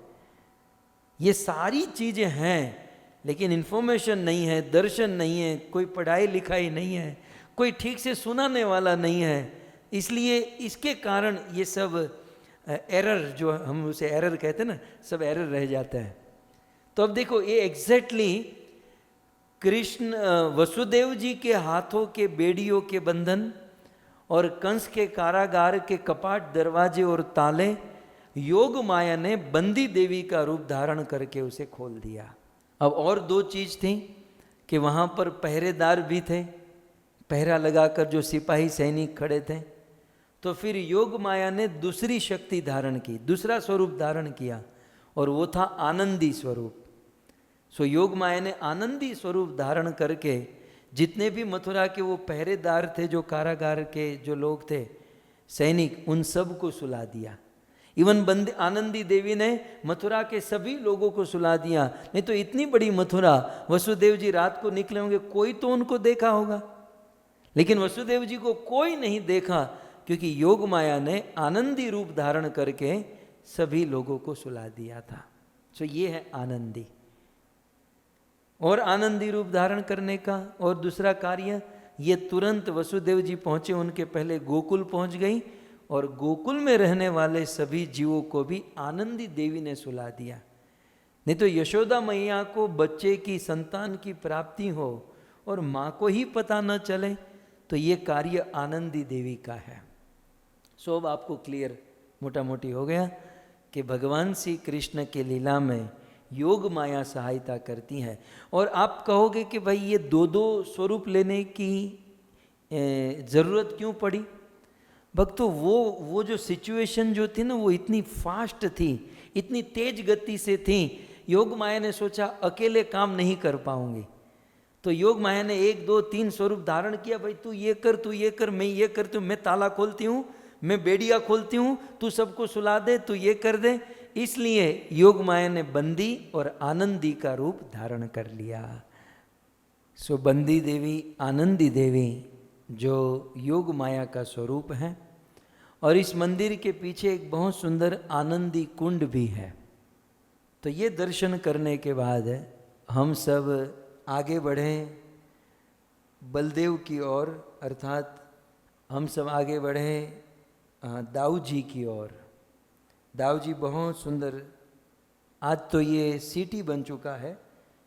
ये सारी चीजें हैं, लेकिन इन्फॉर्मेशन नहीं है, दर्शन नहीं है, कोई पढ़ाई लिखाई नहीं है, कोई ठीक से सुनाने वाला नहीं है, इसलिए इसके कारण ये सब एरर, जो हम उसे एरर कहते हैं ना, सब एरर रह जाता है। तो अब देखो ये एग्जैक्टली कृष्ण वसुदेव जी के हाथों के बेड़ियों के बंधन और कंस के कारागार के कपाट, दरवाजे और ताले योग माया ने बंदी देवी का रूप धारण करके उसे खोल दिया। अब और दो चीज थी कि वहां पर पहरेदार भी थे, पहरा लगाकर जो सिपाही सैनिक खड़े थे। तो फिर योग माया ने दूसरी शक्ति धारण की, दूसरा स्वरूप धारण किया, और वो था आनंदी स्वरूप। सो योग माया ने आनंदी स्वरूप धारण करके जितने भी मथुरा के वो पहरेदार थे, जो कारागार के जो लोग थे, सैनिक, उन सब को सुला दिया। इवन आनंदी देवी ने मथुरा के सभी लोगों को सुला दिया। नहीं तो इतनी बड़ी मथुरा, वसुदेव जी रात को निकले होंगे, कोई तो उनको देखा होगा, लेकिन वसुदेव जी को कोई नहीं देखा, क्योंकि योग माया ने आनंदी रूप धारण करके सभी लोगों को सुला दिया था। तो ये है आनंदी। और आनंदी रूप धारण करने का और दूसरा कार्य, ये तुरंत वसुदेव जी पहुंचे, उनके पहले गोकुल पहुंच गई, और गोकुल में रहने वाले सभी जीवों को भी आनंदी देवी ने सुला दिया। नहीं तो यशोदा मैया को बच्चे की, संतान की प्राप्ति हो और माँ को ही पता न चले, तो ये कार्य आनंदी देवी का है। सो अब आपको क्लियर मोटा मोटी हो गया कि भगवान श्री कृष्ण के लीला में योग माया सहायता करती है। और आप कहोगे कि भाई ये दो दो स्वरूप लेने की ज़रूरत क्यों पड़ी? भक्तों, वो जो सिचुएशन जो थी ना, वो इतनी फास्ट थी, इतनी तेज गति से थी। योग माया ने सोचा अकेले काम नहीं कर पाऊंगी, तो योग माया ने 1 2 3 स्वरूप धारण किया। भाई तू ये कर, तू ये कर, मैं ये करती हूँ, मैं ताला खोलती हूँ, मैं बेड़िया खोलती हूँ, तू सबको सुला दे, तू ये कर दे। इसलिए योग माया ने बंदी और आनंदी का रूप धारण कर लिया। सो बंदी देवी, आनंदी देवी जो योग माया का स्वरूप है। और इस मंदिर के पीछे एक बहुत सुंदर आनंदी कुंड भी है। तो ये दर्शन करने के बाद हम सब आगे बढ़ें बलदेव की ओर, अर्थात हम सब आगे बढ़ें दाऊ जी की ओर। दाऊ जी बहुत सुंदर, आज तो ये सिटी बन चुका है,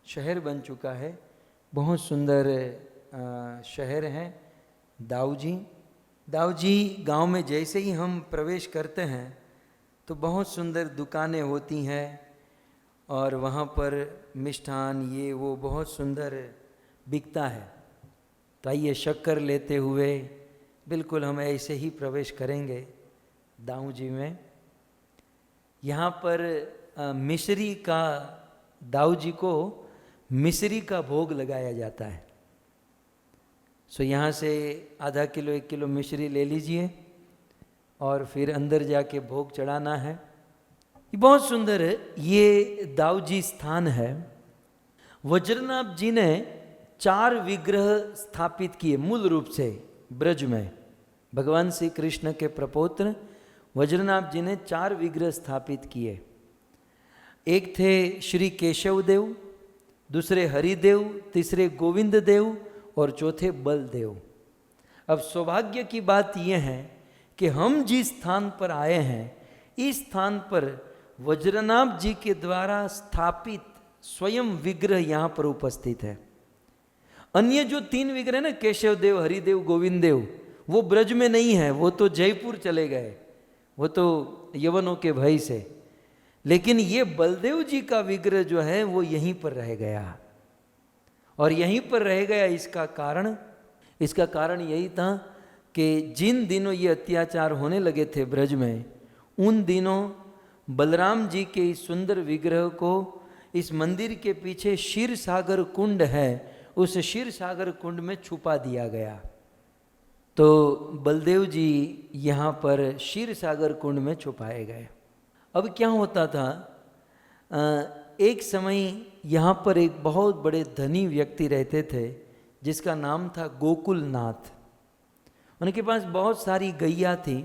शहर बन चुका है, बहुत सुंदर शहर है दाऊ जी। दाऊ जी गांव में जैसे ही हम प्रवेश करते हैं तो बहुत सुंदर दुकानें होती हैं, और वहाँ पर मिष्ठान ये वो बहुत सुंदर बिकता है। तो आइए शक्कर लेते हुए बिल्कुल हम ऐसे ही प्रवेश करेंगे दाऊ जी में। यहाँ पर मिश्री का, दाऊ जी को मिश्री का भोग लगाया जाता है। सो यहाँ से आधा किलो 1 किलो मिश्री ले लीजिए और फिर अंदर जाके भोग चढ़ाना है। ये बहुत सुंदर है, ये दाऊ जी स्थान है। वज्रनाभ जी ने 4 विग्रह स्थापित किए मूल रूप से ब्रज में। भगवान श्री कृष्ण के प्रपौत्र वज्रनाभ जी ने 4 विग्रह स्थापित किए। एक थे श्री केशव देव, दूसरे हरिदेव, तीसरे गोविंद देव और चौथे बलदेव। अब सौभाग्य की बात यह है कि हम जिस स्थान पर आए हैं, इस स्थान पर वज्रनाभ जी के द्वारा स्थापित स्वयं विग्रह यहाँ पर उपस्थित है। अन्य जो 3 विग्रह ना, केशव देव, हरिदेव, गोविंद देव, वो ब्रज में नहीं है, वो तो जयपुर चले गए, वो तो यवनों के भय से। लेकिन ये बलदेव जी का विग्रह जो है वो यहीं पर रह गया। और यहीं पर रह गया इसका कारण यही था कि जिन दिनों ये अत्याचार होने लगे थे ब्रज में, उन दिनों बलराम जी के इस सुंदर विग्रह को इस मंदिर के पीछे क्षीर सागर कुंड है, उस क्षीर सागर कुंड में छुपा दिया गया। तो बलदेव जी यहाँ पर क्षीर सागर कुंड में छुपाए गए। अब क्या होता था, एक समय यहाँ पर एक बहुत बड़े धनी व्यक्ति रहते थे जिसका नाम था गोकुलनाथ। उनके पास बहुत सारी गैया थी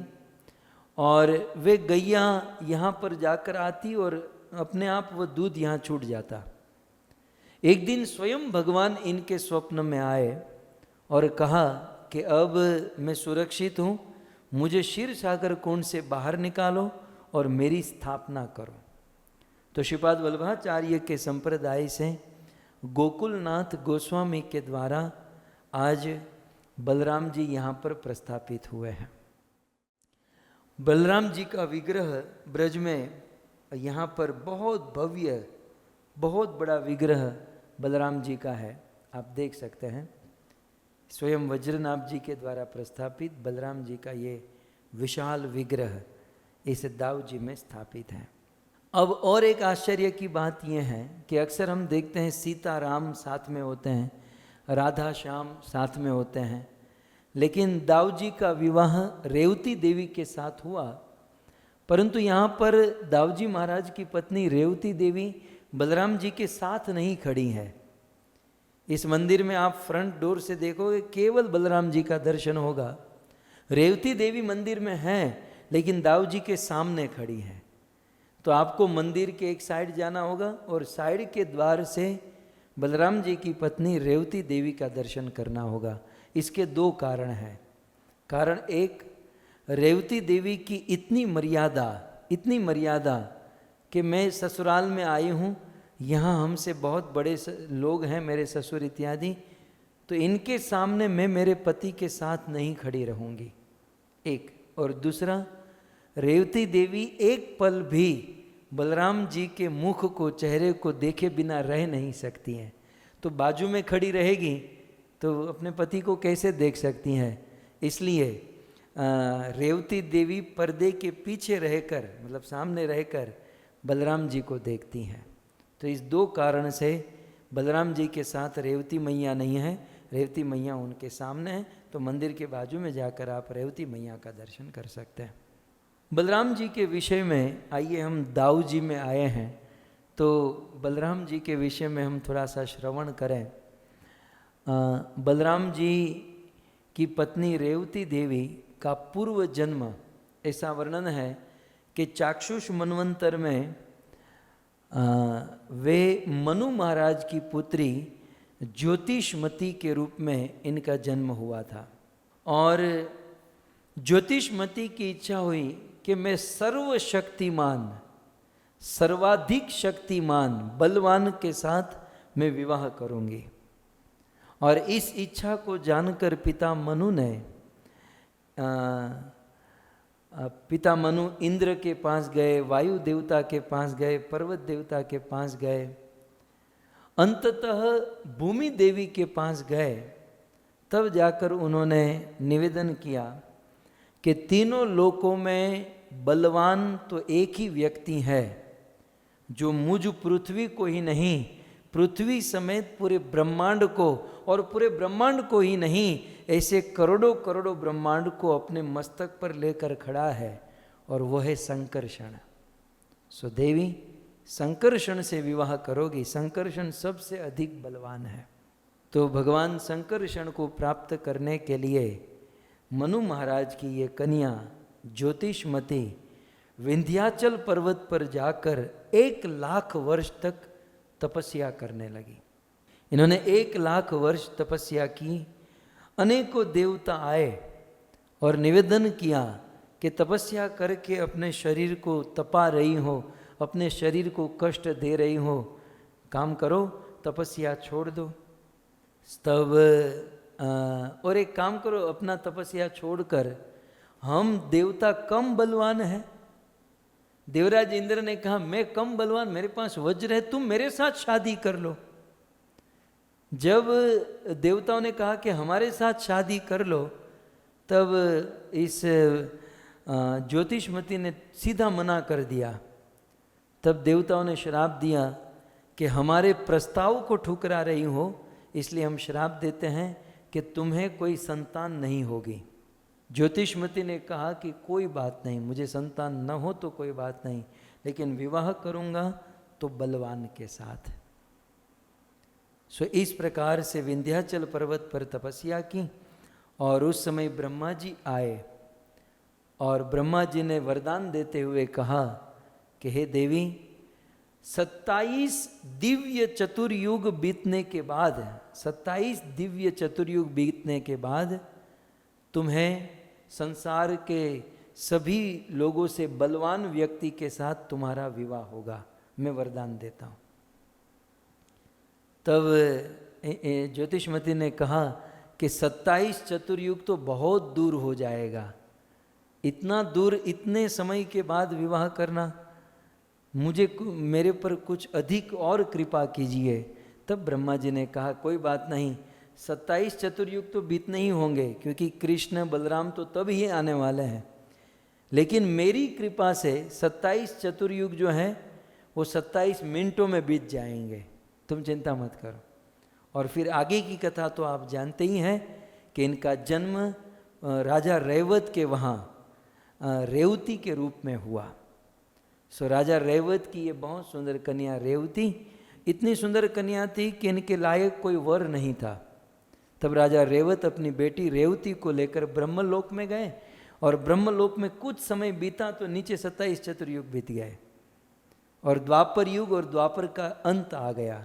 और वे गैया यहाँ पर जाकर आती और अपने आप वो दूध यहाँ छूट जाता। एक दिन स्वयं भगवान इनके स्वप्न में आए और कहा कि अब मैं सुरक्षित हूँ, मुझे क्षीर सागर कुंड से बाहर निकालो और मेरी स्थापना करो। तो श्रीपाद वल्लभाचार्य के संप्रदाय से गोकुलनाथ गोस्वामी के द्वारा आज बलराम जी यहाँ पर प्रस्थापित हुए हैं। बलराम जी का विग्रह ब्रज में यहाँ पर बहुत भव्य, बहुत बड़ा विग्रह बलराम जी का है, आप देख सकते हैं। स्वयं वज्रनाभ जी के द्वारा प्रस्थापित बलराम जी का ये विशाल विग्रह इस दाऊ जी में स्थापित है। अब और एक आश्चर्य की बात यह है कि अक्सर हम देखते हैं सीता राम साथ में होते हैं, राधा श्याम साथ में होते हैं, लेकिन दाऊ जी का विवाह रेवती देवी के साथ हुआ, परंतु यहाँ पर दाऊ जी महाराज की पत्नी रेवती देवी बलराम जी के साथ नहीं खड़ी है। इस मंदिर में आप फ्रंट डोर से देखोगे केवल बलराम जी का दर्शन होगा। रेवती देवी मंदिर में हैं लेकिन दाऊ जी के सामने खड़ी हैं। तो आपको मंदिर के एक साइड जाना होगा और साइड के द्वार से बलराम जी की पत्नी रेवती देवी का दर्शन करना होगा। इसके 2 कारण हैं। कारण एक, रेवती देवी की इतनी मर्यादा कि मैं ससुराल में आई हूँ, यहाँ हमसे बहुत बड़े लोग हैं, मेरे ससुर इत्यादि, तो इनके सामने मैं मेरे पति के साथ नहीं खड़ी रहूँगी, एक। और दूसरा, रेवती देवी एक पल भी बलराम जी के मुख को, चेहरे को देखे बिना रह नहीं सकती हैं। तो बाजू में खड़ी रहेगी तो अपने पति को कैसे देख सकती हैं। इसलिए रेवती देवी पर्दे के पीछे रहकर, मतलब सामने रहकर बलराम जी को देखती हैं। तो इस 2 कारण से बलराम जी के साथ रेवती मैया नहीं है, रेवती मैया उनके सामने है। तो मंदिर के बाजू में जाकर आप रेवती मैया का दर्शन कर सकते हैं। बलराम जी के विषय में आइए, हम दाऊ जी में आए हैं तो बलराम जी के विषय में हम थोड़ा सा श्रवण करें। बलराम जी की पत्नी रेवती देवी का पूर्व जन्म, ऐसा वर्णन है कि चाक्षुष मनवंतर में वे मनु महाराज की पुत्री ज्योतिषमती के रूप में इनका जन्म हुआ था। और ज्योतिषमती की इच्छा हुई कि मैं सर्वशक्तिमान, सर्वाधिक शक्तिमान, बलवान के साथ मैं विवाह करूंगी। और इस इच्छा को जानकर पिता मनु इंद्र के पास गए, वायु देवता के पास गए, पर्वत देवता के पास गए, अंततः भूमि देवी के पास गए। तब जाकर उन्होंने निवेदन किया कि तीनों लोकों में बलवान तो एक ही व्यक्ति है, जो मुझ पृथ्वी को ही नहीं, पृथ्वी समेत पूरे ब्रह्मांड को, और पूरे ब्रह्मांड को ही नहीं, ऐसे करोड़ों करोड़ों ब्रह्मांड को अपने मस्तक पर लेकर खड़ा है, और वो है संकर्षण। सो देवी, संकर्षण से विवाह करोगी। संकर्षण सबसे अधिक बलवान है। तो भगवान शंकरषण को प्राप्त करने के लिए मनु महाराज की ये कन्या ज्योतिषमती विंध्याचल पर्वत पर जाकर 1,00,000 वर्ष तक तपस्या करने लगी। इन्होंने 1,00,000 वर्ष तपस्या की। अनेकों देवता आए और निवेदन किया कि तपस्या करके अपने शरीर को तपा रही हो, अपने शरीर को कष्ट दे रही हो, काम करो, तपस्या छोड़ दो। तब और एक काम करो, अपना तपस्या छोड़कर, हम देवता कम बलवान हैं। देवराज इंद्र ने कहा मैं कम बलवान, मेरे पास वज्र है, तुम मेरे साथ शादी कर लो। जब देवताओं ने कहा कि हमारे साथ शादी कर लो, तब इस ज्योतिषमती ने सीधा मना कर दिया। तब देवताओं ने श्राप दिया कि हमारे प्रस्ताव को ठुकरा रही हो, इसलिए हम श्राप देते हैं कि तुम्हें कोई संतान नहीं होगी। ज्योतिषमती ने कहा कि कोई बात नहीं, मुझे संतान न हो तो कोई बात नहीं, लेकिन विवाह करूंगा तो बलवान के साथ। सो इस प्रकार से विंध्याचल पर्वत पर तपस्या की और उस समय ब्रह्मा जी आए और ब्रह्मा जी ने वरदान देते हुए कहा कि हे देवी, 27 दिव्य चतुर्युग बीतने के बाद, 27 दिव्य चतुर्युग बीतने के बाद तुम्हें संसार के सभी लोगों से बलवान व्यक्ति के साथ तुम्हारा विवाह होगा, मैं वरदान देता हूँ। तब ज्योतिषमती ने कहा कि 27 चतुर्युग तो बहुत दूर हो जाएगा, इतना दूर इतने समय के बाद विवाह करना, मुझे मेरे पर कुछ अधिक और कृपा कीजिए। तब ब्रह्मा जी ने कहा कोई बात नहीं, 27 चतुर्युग तो बीतने ही होंगे, क्योंकि कृष्ण बलराम तो तब ही आने वाले हैं, लेकिन मेरी कृपा से 27 चतुर्युग जो हैं वो 27 मिनटों में बीत जाएंगे, तुम चिंता मत करो। और फिर आगे की कथा तो आप जानते ही हैं कि इनका जन्म राजा रेवत के वहाँ रेवती के रूप में हुआ। सो राजा रेवत की ये बहुत सुंदर कन्या रेवती, इतनी सुंदर कन्या थी कि इनके लायक कोई वर नहीं था। तब राजा रेवत अपनी बेटी रेवती को लेकर ब्रह्मलोक में गए और ब्रह्मलोक में कुछ समय बीता तो नीचे 27 चतुर्युग बीत गए और द्वापर युग और द्वापर का अंत आ गया।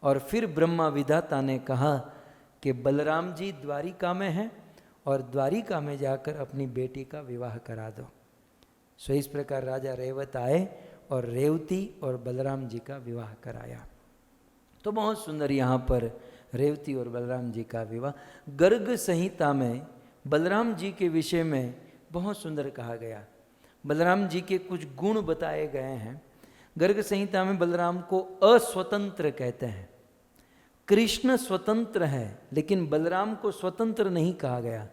और फिर ब्रह्मा विधाता ने कहा कि बलराम जी द्वारिका में हैं और द्वारिका में जाकर अपनी बेटी का विवाह करा दो। सो इस प्रकार राजा रेवत आए और रेवती और बलराम जी का विवाह कराया। तो बहुत सुंदर यहाँ पर रेवती और बलराम जी का विवाह। गर्ग संहिता में बलराम जी के विषय में बहुत सुंदर कहा गया। बलराम जी के कुछ गुण बताए गए हैं। गर्ग संहिता में बलराम को अस्वतंत्र कहते हैं। कृष्ण स्वतंत्र है, लेकिन बलराम को स्वतंत्र नहीं कहा गया।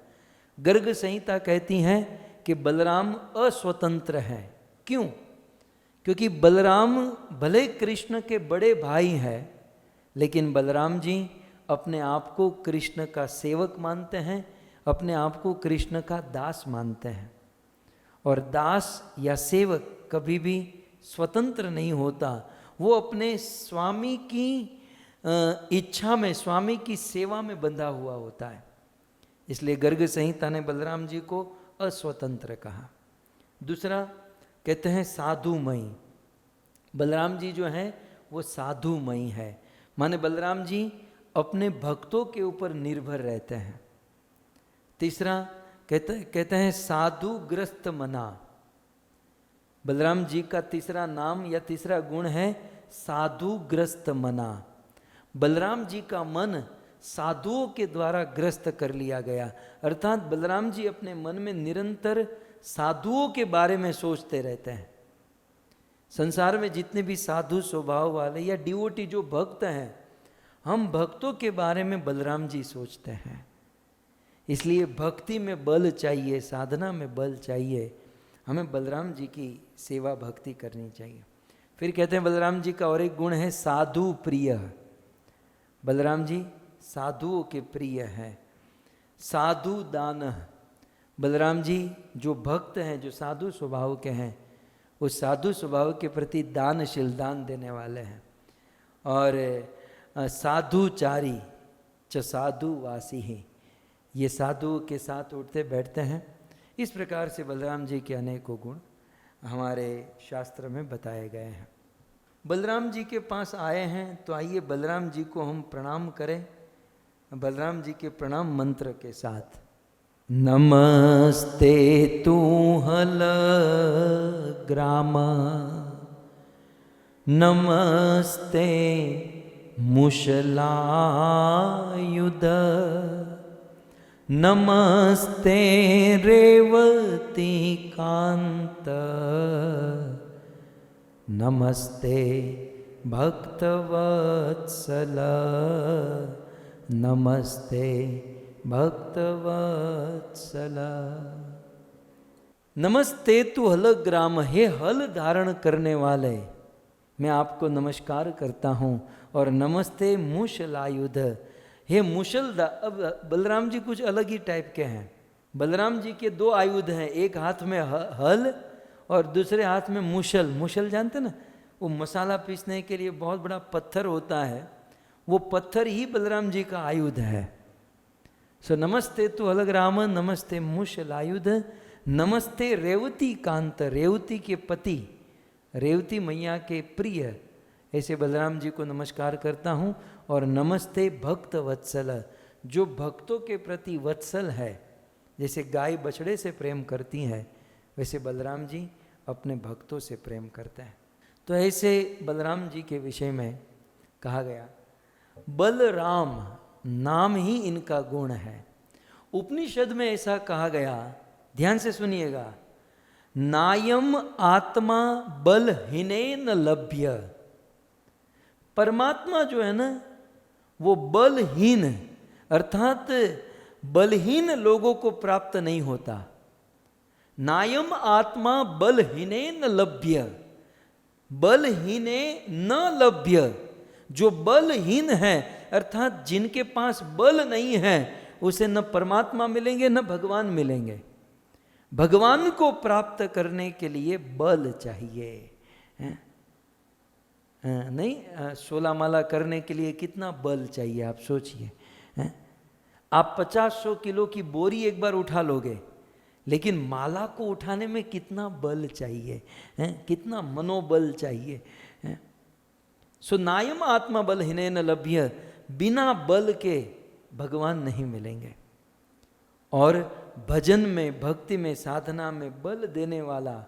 गर्ग संहिता कहती है कि बलराम अस्वतंत्र है। क्यों? क्योंकि बलराम भले कृष्ण के बड़े भाई हैं, लेकिन बलराम जी अपने आप को कृष्ण का सेवक मानते हैं, अपने आप को कृष्ण का दास मानते हैं। और दास या सेवक कभी भी स्वतंत्र नहीं होता, वो अपने स्वामी की इच्छा में, स्वामी की सेवा में बंधा हुआ होता है। इसलिए गर्ग संहिता ने बलराम जी को अस्वतंत्र कहा। दूसरा कहते हैं साधुमयी। बलराम जी जो हैं वो साधुमयी है, माने बलराम जी अपने भक्तों के ऊपर निर्भर रहते हैं। तीसरा कहते हैं साधुग्रस्त मना। बलराम जी का तीसरा नाम या तीसरा गुण है साधुग्रस्त मना। बलराम जी का मन साधुओं के द्वारा ग्रस्त कर लिया गया, अर्थात बलराम जी अपने मन में निरंतर साधुओं के बारे में सोचते रहते हैं। संसार में जितने भी साधु स्वभाव वाले या डिवोटी जो भक्त हैं, हम भक्तों के बारे में बलराम जी सोचते हैं। इसलिए भक्ति में बल चाहिए, साधना में बल चाहिए, हमें बलराम जी की सेवा भक्ति करनी चाहिए। फिर कहते हैं बलराम जी का और एक गुण है साधु प्रिय। बलराम जी साधुओं के प्रिय हैं। साधु दान। बलराम जी जो भक्त हैं, जो साधु स्वभाव के हैं, उस साधु स्वभाव के प्रति दानशील, दान देने वाले हैं। और साधुचारी, च साधु वासी ही, ये साधु के साथ उठते बैठते हैं। इस प्रकार से बलराम जी के अनेकों गुण हमारे शास्त्र में बताए गए हैं। बलराम जी के पास आए हैं तो आइए बलराम जी को हम प्रणाम करें, बलराम जी के प्रणाम मंत्र के साथ। नमस्ते तू हल ग्राम, नमस्ते मुशलायुध, नमस्ते रेवती कांत, नमस्ते भक्तवत्सल, नमस्ते भक्तवत्सल। नमस्ते तू हल ग्राम, हे हल धारण करने वाले, मैं आपको नमस्कार करता हूँ। और नमस्ते मुशलायुध, हे मुशल। अब बलराम जी कुछ अलग ही टाइप के हैं। बलराम जी के दो आयुध हैं, एक हाथ में हल और दूसरे हाथ में मुशल। मुशल जानते ना, वो मसाला पीसने के लिए बहुत बड़ा पत्थर होता है, वो पत्थर ही बलराम जी का आयुध है। सो नमस्ते तु अलग्राम, नमस्ते मुशलायुध, नमस्ते रेवती कांत, रेवती के पति, रेवती मैया के प्रिय, ऐसे बलराम जी को नमस्कार करता हूँ। और नमस्ते भक्त वत्सल, जो भक्तों के प्रति वत्सल है, जैसे गाय बछड़े से प्रेम करती है वैसे बलराम जी अपने भक्तों से प्रेम करते हैं। तो ऐसे बलराम जी के विषय में कहा गया। बलराम नाम ही इनका गुण है। उपनिषद में ऐसा कहा गया, ध्यान से सुनिएगा, नायम आत्मा बलहीनेन लभ्य। परमात्मा जो है ना वो बलहीन अर्थात बलहीन लोगों को प्राप्त नहीं होता। नायम आत्मा बलहीनेन लभ्य, बलहीने न लभ्य। जो बलहीन है अर्थात जिनके पास बल नहीं है उसे न परमात्मा मिलेंगे न भगवान मिलेंगे। भगवान को प्राप्त करने के लिए बल चाहिए, नहीं 16 माला करने के लिए कितना बल चाहिए आप सोचिए। आप 50-100 किलो की बोरी एक बार उठा लोगे, लेकिन माला को उठाने में कितना बल चाहिए, कितना मनोबल चाहिए। सो नायम आत्मा बलहीनेन लभ्य, बिना बल के भगवान नहीं मिलेंगे। और भजन में, भक्ति में, साधना में बल देने वाला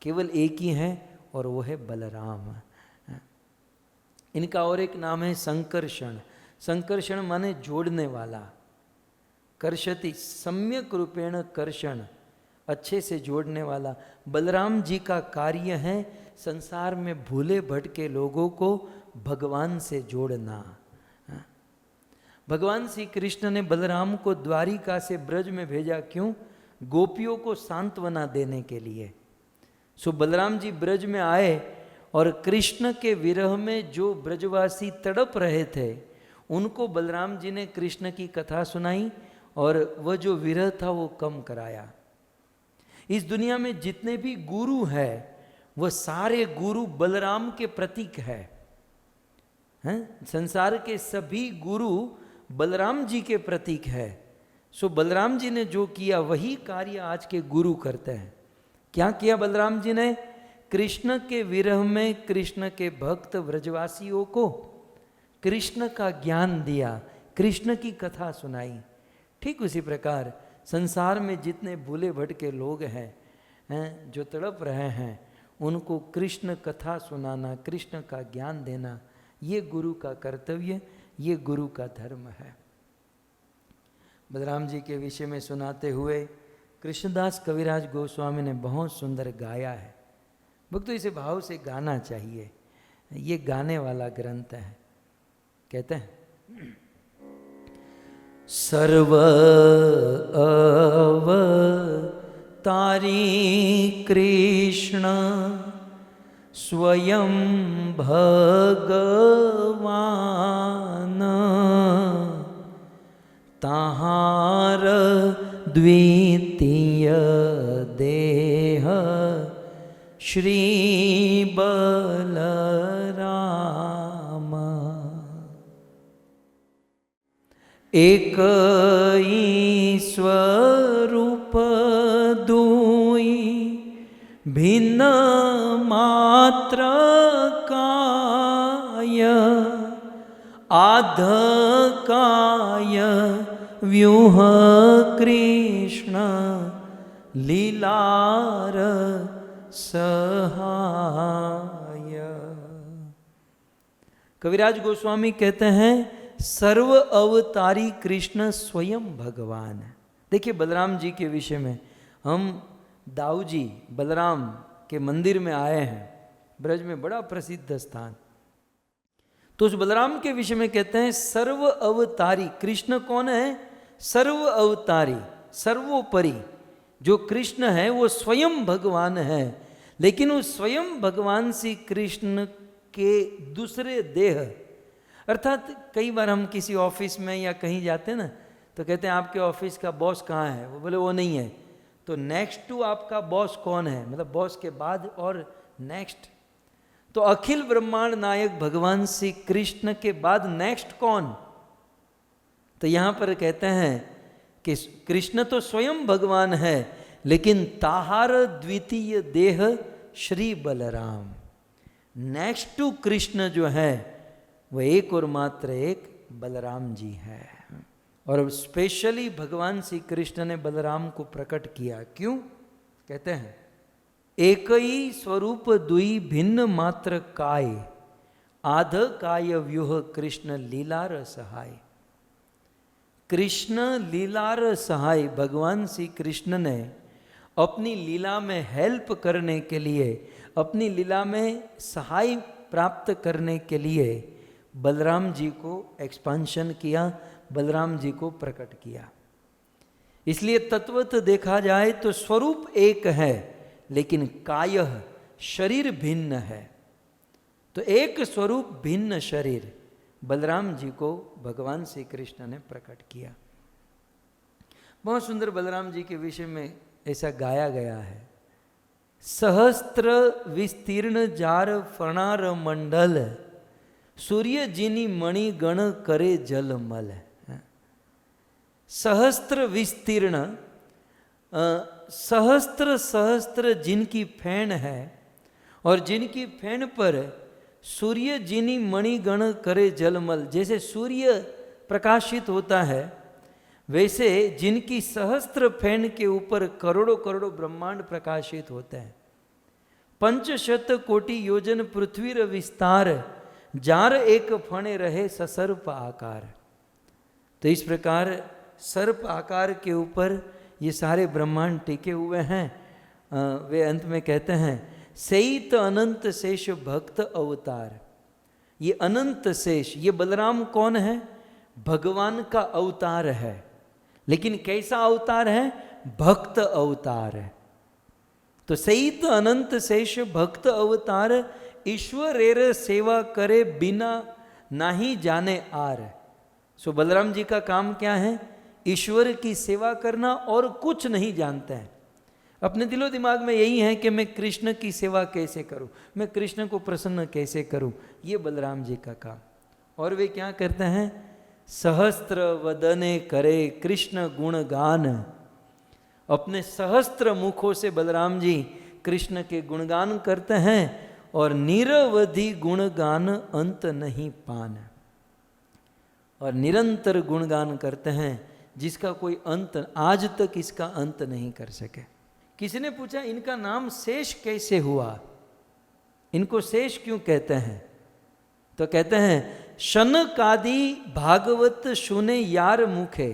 केवल एक ही है और वो है बलराम। इनका और एक नाम है संकर्षण। संकर्षण माने जोड़ने वाला। कर्षति, सम्यक रूपेण कर्षण, अच्छे से जोड़ने वाला। बलराम जी का कार्य है संसार में भूले भटके लोगों को भगवान से जोड़ना। भगवान श्री कृष्ण ने बलराम को द्वारिका से ब्रज में भेजा, क्यों? गोपियों को सांत्वना देने के लिए। सो बलराम जी ब्रज में आए और कृष्ण के विरह में जो ब्रजवासी तड़प रहे थे उनको बलराम जी ने कृष्ण की कथा सुनाई और वह जो विरह था वो कम कराया। इस दुनिया में जितने भी गुरु हैं वह सारे गुरु बलराम के प्रतीक हैं। संसार के सभी गुरु बलराम जी के प्रतीक है। सो बलराम जी ने जो किया वही कार्य आज के गुरु करते हैं। क्या किया बलराम जी ने? कृष्ण के विरह में कृष्ण के भक्त व्रजवासियों को कृष्ण का ज्ञान दिया, कृष्ण की कथा सुनाई। ठीक उसी प्रकार संसार में जितने भूले भटके लोग हैं जो तड़प रहे हैं उनको कृष्ण कथा सुनाना, कृष्ण का ज्ञान देना, ये गुरु का कर्तव्य, ये गुरु का धर्म है। बलराम जी के विषय में सुनाते हुए कृष्णदास कविराज गोस्वामी ने बहुत सुंदर गाया है। भक्तों इसे भाव से गाना चाहिए, ये गाने वाला ग्रंथ है। कहते हैं, सर्व अवतारी कृष्ण स्वयं भगवान, ताहार द्वितीय देह श्री बलराम। एक स्वरूप दुई भिन्न मात्र काय, आध काय व्यूह कृष्ण लीलार सहाय। कविराज गोस्वामी कहते हैं सर्व अवतारी कृष्ण स्वयं भगवान है। देखिए बलराम जी के विषय में, हम दाऊ जी बलराम के मंदिर में आए हैं, ब्रज में बड़ा प्रसिद्ध स्थान। तो उस बलराम के विषय में कहते हैं सर्व अवतारी। कृष्ण कौन है? सर्व अवतारी, सर्वोपरि जो कृष्ण है वो स्वयं भगवान है। लेकिन उस स्वयं भगवान श्री कृष्ण के दूसरे देह, अर्थात कई बार हम किसी ऑफिस में या कहीं जाते हैं ना, तो कहते हैं आपके ऑफिस का बॉस कहाँ है? वो बोले वो नहीं है। तो नेक्स्ट टू आपका बॉस कौन है? मतलब बॉस के बाद और नेक्स्ट। तो अखिल ब्रह्मांड नायक भगवान श्री कृष्ण के बाद नेक्स्ट कौन? तो यहां पर कहते हैं कि कृष्ण तो स्वयं भगवान है, लेकिन ताहार द्वितीय देह श्री बलराम। नेक्स्ट टू कृष्ण जो है वो एक और मात्र एक बलराम जी है। और स्पेशली भगवान श्री कृष्ण ने बलराम को प्रकट किया। क्यों? कहते हैं एक ही स्वरूप दुई भिन्न मात्र काय, आध काय व्यूह कृष्ण लीलार सहाय। कृष्ण लीलार सहाय, भगवान श्री कृष्ण ने अपनी लीला में हेल्प करने के लिए, अपनी लीला में सहाय प्राप्त करने के लिए बलराम जी को एक्सपांशन किया, बलराम जी को प्रकट किया। इसलिए तत्वतः देखा जाए तो स्वरूप एक है, लेकिन कायः शरीर भिन्न है। तो एक स्वरूप भिन्न शरीर बलराम जी को भगवान श्री कृष्ण ने प्रकट किया। बहुत सुंदर बलराम जी के विषय में ऐसा गाया गया है। सहस्त्र विस्तीर्ण जार फणार मंडल, सूर्य जिनी मणि गण करे जलमल। सहस्त्र विस्तीर्ण, सहस्त्र सहस्त्र जिनकी फेन है, और जिनकी फेन पर सूर्य जिनी मणिगण करे जलमल। जैसे सूर्य प्रकाशित होता है, वैसे जिनकी सहस्त्र फेन के ऊपर करोड़ों करोड़ों ब्रह्मांड प्रकाशित होते हैं। पंचशत कोटि योजन पृथ्वीर विस्तार, जार एक फणे रहे ससर्प आकार। तो इस प्रकार सर्प आकार के ऊपर ये सारे ब्रह्मांड टिके हुए हैं। वे अंत में कहते हैं सहित अनंत शेष भक्त अवतार। ये अनंत शेष, ये बलराम कौन है? भगवान का अवतार है। लेकिन कैसा अवतार है? भक्त अवतार है। तो सहित अनंत शेष भक्त अवतार, ईश्वरेर सेवा करे बिना नाही जाने आर। सो बलराम जी का काम क्या है? ईश्वर की सेवा करना, और कुछ नहीं जानते हैं। अपने दिलो दिमाग में यही है कि मैं कृष्ण की सेवा कैसे करूं, मैं कृष्ण को प्रसन्न कैसे करूं। ये बलराम जी का काम। और वे क्या करते हैं? सहस्त्र वदने करे कृष्ण गुणगान। अपने सहस्त्र मुखों से बलराम जी कृष्ण के गुणगान करते हैं, और निरवधि गुणगान अंत नहीं पान। और निरंतर गुणगान करते हैं जिसका कोई अंत, आज तक इसका अंत नहीं कर सके। किसी ने पूछा इनका नाम शेष कैसे हुआ, इनको शेष क्यों कहते हैं? तो कहते हैं शनकादि भागवत सुने यार मुखे।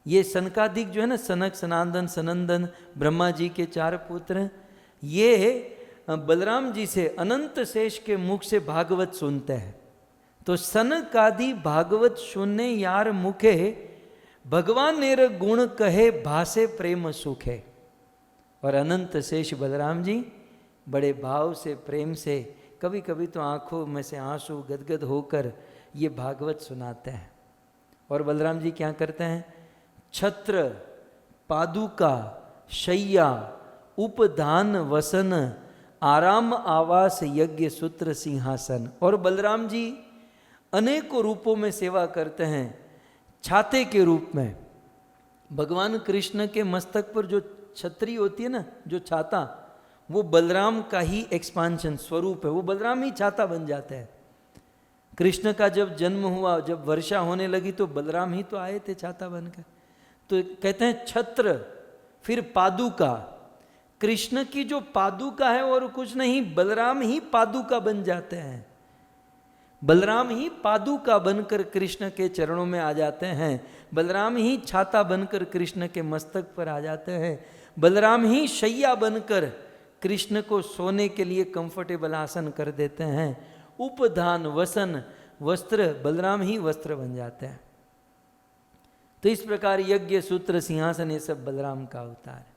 ये सनकादिक जो है ना, सनक सनातन सनंदन ब्रह्मा जी के 4 पुत्र, ये बलराम जी से अनंत शेष के मुख से भागवत सुनते हैं। तो सनकादि भागवत सुनने यार मुखे, भगवान नेर गुण कहे भासे प्रेम सुखे। और अनंत शेष बलराम जी बड़े भाव से, प्रेम से, कभी कभी तो आंखों में से आंसू गदगद होकर ये भागवत सुनाते हैं। और बलराम जी क्या करते हैं? छत्र, पादुका, शैया, उपधान वसन, आराम आवास, यज्ञ सूत्र, सिंहासन। और बलराम जी अनेकों रूपों में सेवा करते हैं। छाते के रूप में। भगवान कृष्ण के मस्तक पर जो छतरी होती है ना, जो छाता, वो बलराम का ही एक्सपांशन स्वरूप है, वो बलराम ही छाता बन जाते हैं। कृष्ण का जब जन्म हुआ, जब वर्षा होने लगी तो बलराम ही तो आए थे छाता बनकर। तो कहते हैं छत्र, फिर पादुका। कृष्ण की जो पादुका है और कुछ नहीं, बलराम ही पादुका बन जाते हैं। बलराम ही पादुका बनकर कृष्ण के चरणों में आ जाते हैं। बलराम ही छाता बनकर कृष्ण के मस्तक पर आ जाते हैं। बलराम ही शैया बनकर कृष्ण को सोने के लिए कंफर्टेबल आसन कर देते हैं। उपधान, वसन, वस्त्र, बलराम ही वस्त्र बन जाते हैं। तो इस प्रकार यज्ञ, सूत्र, सिंहासन, ये सब बलराम का अवतार है।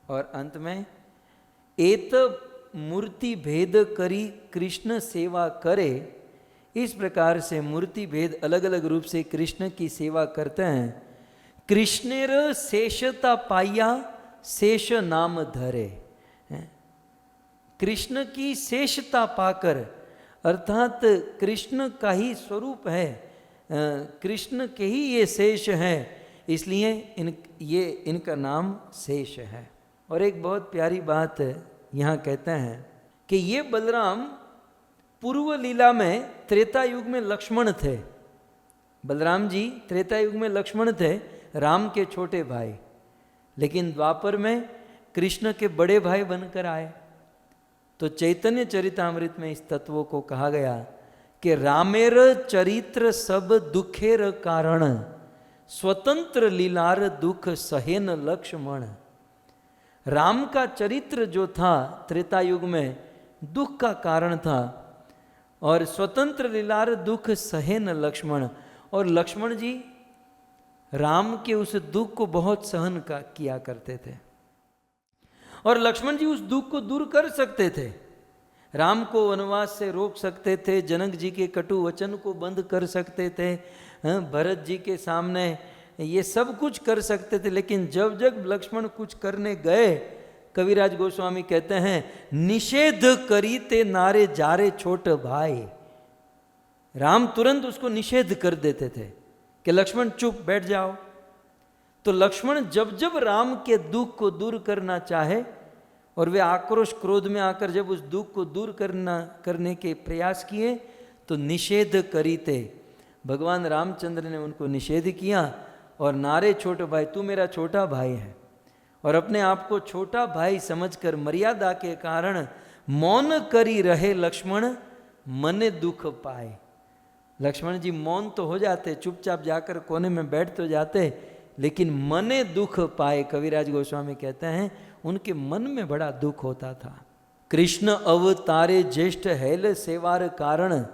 और अंत में एत मूर्ति भेद करी कृष्ण सेवा करे, इस प्रकार से मूर्ति भेद अलग अलग रूप से कृष्ण की सेवा करते हैं। कृष्णेर शेषता पाया शेष नाम धरे, कृष्ण की शेषता पाकर, अर्थात कृष्ण का ही स्वरूप है, कृष्ण के ही ये शेष है, इसलिए इनका नाम शेष है। और एक बहुत प्यारी बात यहाँ कहते हैं कि ये बलराम पूर्व लीला में त्रेता युग में लक्ष्मण थे। बलराम जी त्रेता युग में लक्ष्मण थे, राम के छोटे भाई, लेकिन द्वापर में कृष्ण के बड़े भाई बनकर आए। तो चैतन्य चरितामृत में इस तत्वों को कहा गया कि रामेर चरित्र सब दुखेर कारण, स्वतंत्र लीलार दुख सहेन लक्ष्मण। राम का चरित्र जो था त्रेता युग में दुख का कारण था, और स्वतंत्र लीलार दुख सहेन लक्ष्मण। और लक्ष्मण जी राम के उस दुख को बहुत सहन किया करते थे, और लक्ष्मण जी उस दुख को दूर कर सकते थे। राम को वनवास से रोक सकते थे, जनक जी के कटु वचन को बंद कर सकते थे, भरत जी के सामने ये सब कुछ कर सकते थे। लेकिन जब जब लक्ष्मण कुछ करने गए, कविराज गोस्वामी कहते हैं निषेध करी ते नारे जारे छोट भाई। राम तुरंत उसको निषेध कर देते थे कि लक्ष्मण चुप बैठ जाओ। तो लक्ष्मण जब जब राम के दुख को दूर करना चाहे, और वे आक्रोश क्रोध में आकर जब उस दुख को दूर करने के प्रयास किए, तो निषेध करीते, भगवान रामचंद्र ने उनको निषेध किया। और नारे छोटे भाई, तू मेरा छोटा भाई है, और अपने आप को छोटा भाई समझकर मर्यादा के कारण मौन करी रहे लक्ष्मण, मने दुख पाए। लक्ष्मण जी मौन तो हो जाते, चुपचाप जाकर कोने में बैठ तो जाते, लेकिन मने दुख पाए। कविराज गोस्वामी कहते हैं उनके मन में बड़ा दुख होता था। कृष्ण अवतारे ज्येष्ठ हेल सेवार कारण।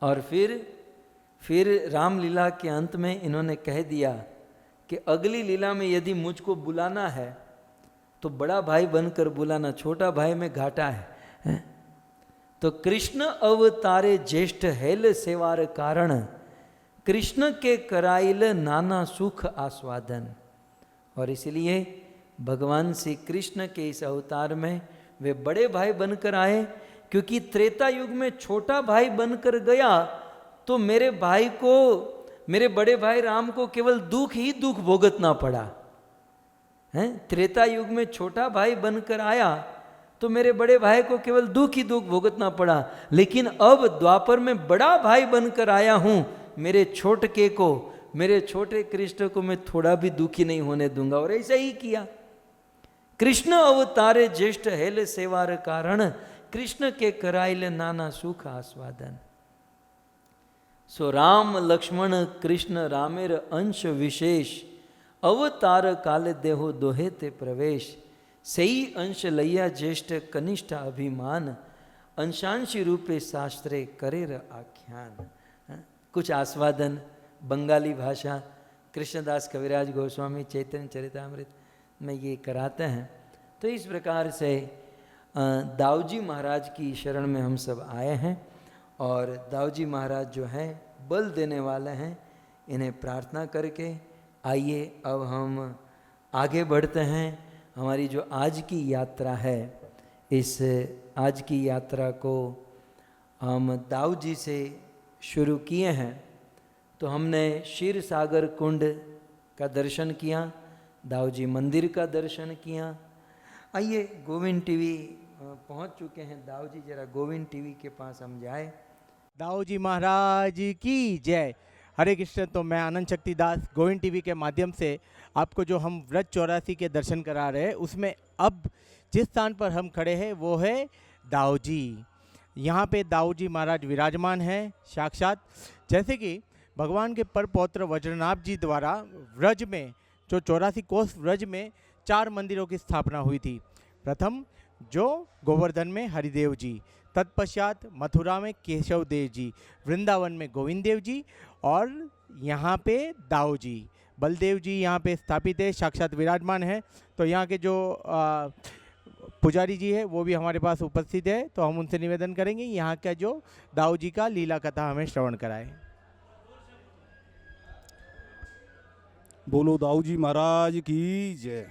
और फिर रामलीला के अंत में इन्होंने कह दिया कि अगली लीला में यदि मुझको बुलाना है तो बड़ा भाई बनकर बुलाना, छोटा भाई में घाटा है। तो कृष्ण अवतारे ज्येष्ठ हेल सेवार कारण, कृष्ण के कराइल नाना सुख आस्वादन। और इसलिए भगवान श्री कृष्ण के इस अवतार में वे बड़े भाई बनकर आए, क्योंकि त्रेता युग में छोटा भाई बनकर गया तो मेरे भाई को, मेरे बड़े भाई राम को केवल दुख ही दुख भोगतना पड़ा है। त्रेता युग में छोटा भाई बनकर आया तो मेरे बड़े भाई को केवल दुख ही दुख भोगतना पड़ा, लेकिन अब द्वापर में बड़ा भाई बनकर आया हूं, मेरे छोटके को, मेरे छोटे कृष्ण को मैं थोड़ा भी दुखी नहीं होने दूंगा। और ऐसा ही किया। कृष्ण अवतारे ज्येष्ठ हेल सेवार कारण, कृष्ण के कराइल नाना सुख आस्वादन। सो राम लक्ष्मण कृष्ण रामेर अंश विशेष, अवतार काल देहो दोहे ते प्रवेश। सही अंश लैया ज्येष्ठ कनिष्ठ अभिमान, अंशांशी रूपे शास्त्रे करेर आख्यान। कुछ आस्वादन बंगाली भाषा कृष्णदास कविराज गोस्वामी चैतन्य चरितामृत में ये कराते हैं। तो इस प्रकार से दाऊजी महाराज की शरण में हम सब आए हैं, और दाऊजी महाराज जो हैं बल देने वाले हैं। इन्हें प्रार्थना करके आइए अब हम आगे बढ़ते हैं। हमारी जो आज की यात्रा है, इस आज की यात्रा को हम दाऊ जी से शुरू किए हैं। तो हमने क्षीर सागर कुंड का दर्शन किया, दाऊ जी मंदिर का दर्शन किया। आइए गोविंद टीवी पहुंच चुके हैं। दाऊ जी जरा गोविंद टीवी के पास हम जाए। दाऊ जी महाराज की जय। हरे कृष्ण। तो मैं आनंद शक्ति दास गोविंद टीवी के माध्यम से आपको जो हम व्रत 84 के दर्शन करा रहे हैं, उसमें अब जिस स्थान पर हम खड़े हैं वो है दाऊ जी। यहाँ पे दाऊ जी महाराज विराजमान हैं साक्षात। जैसे कि भगवान के पर पौत्र वज्रनाभ जी द्वारा व्रज में जो 84 कोस व्रज में 4 मंदिरों की स्थापना हुई थी। प्रथम जो गोवर्धन में हरिदेव जी, तत्पश्चात मथुरा में केशव देव जी, वृंदावन में गोविंद देव जी और यहाँ पे दाऊ जी, बलदेव जी यहाँ पे स्थापित है, साक्षात विराजमान है। तो यहाँ के जो पुजारी जी है वो भी हमारे पास उपस्थित है, तो हम उनसे निवेदन करेंगे यहाँ का जो दाऊ जी का लीला कथा हमें श्रवण कराए। बोलो दाऊ जी महाराज की जय।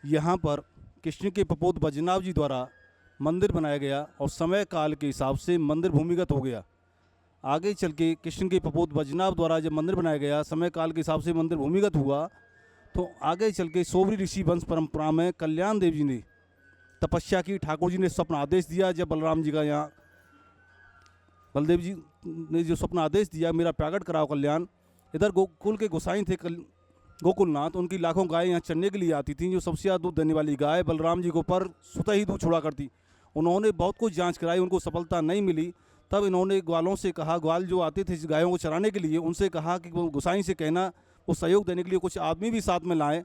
यहाँ पर कृष्ण के पपोत वज्रनाभ जी द्वारा मंदिर बनाया गया और समय काल के हिसाब से मंदिर भूमिगत हो गया। आगे चल के कृष्ण के पपोत वज्रनाभ द्वारा जब मंदिर बनाया गया, समय काल के हिसाब से मंदिर भूमिगत हुआ, तो आगे चल के सोबरी ऋषि वंश परंपरा में कल्याण देव जी ने तपस्या की। ठाकुर जी ने स्वप्न आदेश दिया, जब बलराम जी का यहाँ बलदेव जी ने जो स्वप्न आदेश दिया, मेरा प्रकट कराओ कल्याण। इधर गोकुल के गोसाई थे गोकुलनाथ, उनकी लाखों गायें यहाँ चरने के लिए आती थीं। जो सबसे ज़्यादा दूध देने वाली गाय बलराम जी को पर स्वतः ही दूध छोड़ा करती। उन्होंने बहुत कुछ जांच कराई, उनको सफलता नहीं मिली। तब इन्होंने ग्वालों से कहा, ग्वाल जो आते थे गायों को चराने के लिए, उनसे कहा कि वो गोसाई से कहना वो सहयोग देने के लिए कुछ आदमी भी साथ में लाएं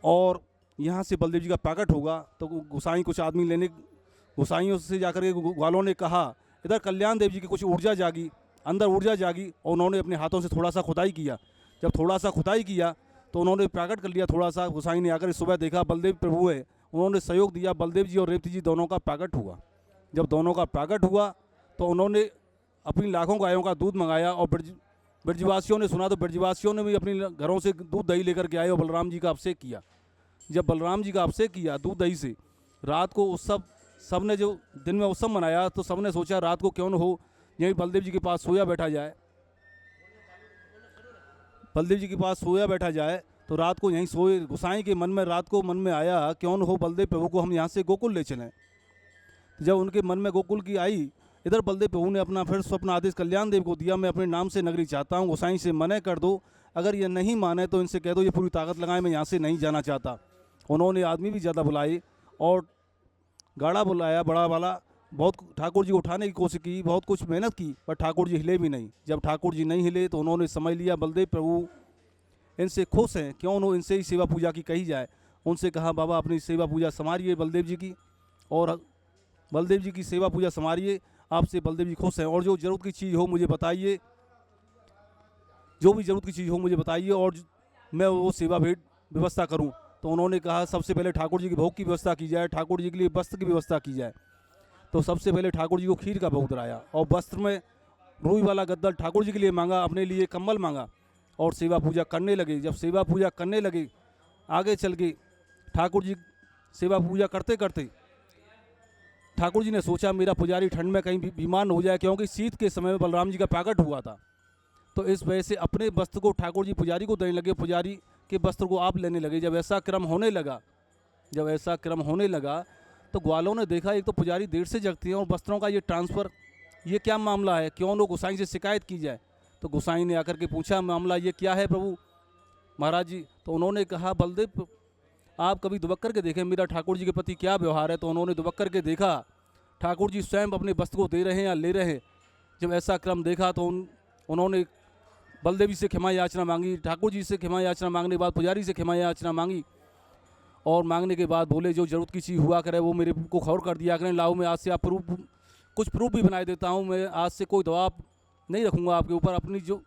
और यहाँ से बलदेव जी का प्रकट होगा। तो गोसाई कुछ आदमी लेने, गोसाइयों से जाकर के ग्वालों ने कहा, इधर कल्याण देव जी की कुछ ऊर्जा जागी, अंदर ऊर्जा जागी, और उन्होंने अपने हाथों से थोड़ा सा खुदाई किया। जब थोड़ा सा खुदाई किया तो उन्होंने प्रकट कर लिया थोड़ा सा। गोसाई ने आकर सुबह देखा बलदेव प्रभु है, उन्होंने सहयोग दिया। बलदेव जी और रेवती जी दोनों का प्रकट हुआ। जब दोनों का प्रकट हुआ तो उन्होंने अपनी लाखों गायों का दूध मंगाया और ब्रजवासियों ने सुना, तो ब्रजवासियों ने भी अपने घरों से दूध दही लेकर के आए और बलराम जी का अभिषेक किया। जब बलराम जी का अभिषेक किया दूध दही से, रात को उस सब ने जो दिन में उत्सव मनाया, तो सबने सोचा रात को क्यों न हो यहीं बलदेव जी के पास सोया बैठा जाए, बलदेव जी के पास सोया बैठा जाए। तो रात को यहीं सोए। गोसाई के मन में रात को मन में आया, क्यों न हो बलदेव प्रभु को हम यहाँ से गोकुल ले चलें। जब उनके मन में गोकुल की आई, इधर बलदेव प्रभु ने अपना फिर स्वप्न आदेश कल्याण देव को दिया, मैं अपने नाम से नगरी चाहता हूँ, गोसाई से मना कर दो। अगर ये नहीं माने तो इनसे कह दो ये पूरी ताकत लगाए, मैं यहाँ से नहीं जाना चाहता। उन्होंने आदमी भी ज़्यादा बुलाए और गाड़ा बुलाया बड़ा वाला, बहुत ठाकुर जी को उठाने की कोशिश की, बहुत कुछ मेहनत की, पर ठाकुर जी हिले भी नहीं। जब ठाकुर जी नहीं हिले तो उन्होंने समझ लिया बलदेव प्रभु इनसे खुश हैं, क्यों न इनसे ही सेवा पूजा की कही जाए। उनसे कहा, बाबा अपनी सेवा पूजा संवारिए बलदेव जी की, और बलदेव जी की सेवा पूजा संवारिए, आपसे बलदेव जी खुश हैं। और जो ज़रूरत की चीज़ हो मुझे बताइए, जो भी ज़रूरत की चीज़ हो मुझे बताइए और मैं वो सेवा भेंट व्यवस्था करूँ। तो उन्होंने कहा, सबसे पहले ठाकुर जी की भोग की व्यवस्था की जाए, ठाकुर जी के लिए वस्त्र की व्यवस्था की जाए। तो सबसे पहले ठाकुर जी को खीर का भोग कराया और वस्त्र में रूई वाला गद्दल ठाकुर जी के लिए मांगा, अपने लिए कंबल मांगा और सेवा पूजा करने लगे। जब सेवा पूजा करने लगे, आगे चल के ठाकुर जी सेवा पूजा करते करते ठाकुर जी ने सोचा मेरा पुजारी ठंड में कहीं बीमार न हो जाए, क्योंकि शीत के समय में बलराम जी का प्रकट हुआ था। तो इस वजह से अपने वस्त्र को ठाकुर जी पुजारी को देने लगे, पुजारी के वस्त्र को आप लेने लगे। जब ऐसा क्रम होने लगा तो ग्वालों ने देखा, एक तो पुजारी देर से जगती हैं और वस्त्रों का ये ट्रांसफ़र, ये क्या मामला है, क्यों लोग गोसाई से शिकायत की जाए। तो गोसाई ने आकर के पूछा, मामला ये क्या है प्रभु महाराज जी। तो उन्होंने कहा, बलदेव आप कभी दुबक करके देखें मेरा ठाकुर जी के प्रति क्या व्यवहार है। तो उन्होंने दुबक करके देखा, ठाकुर जी स्वयं अपने वस्त्र को दे रहे हैं या ले रहे हैं। जब ऐसा क्रम देखा तो उन्होंने बलदेव जी से क्षमा याचना मांगी, ठाकुर जी से क्षमा याचना मांगने के बाद पुजारी से क्षमा याचना मांगी, और मांगने के बाद बोले जो ज़रूरत की चीज़ हुआ करे वो मेरे को खबर कर दिया करें। लाओ मैं आज से आप कुछ प्रूफ भी बनाए देता हूँ, मैं आज से कोई दबाव नहीं रखूँगा आपके ऊपर, अपनी जो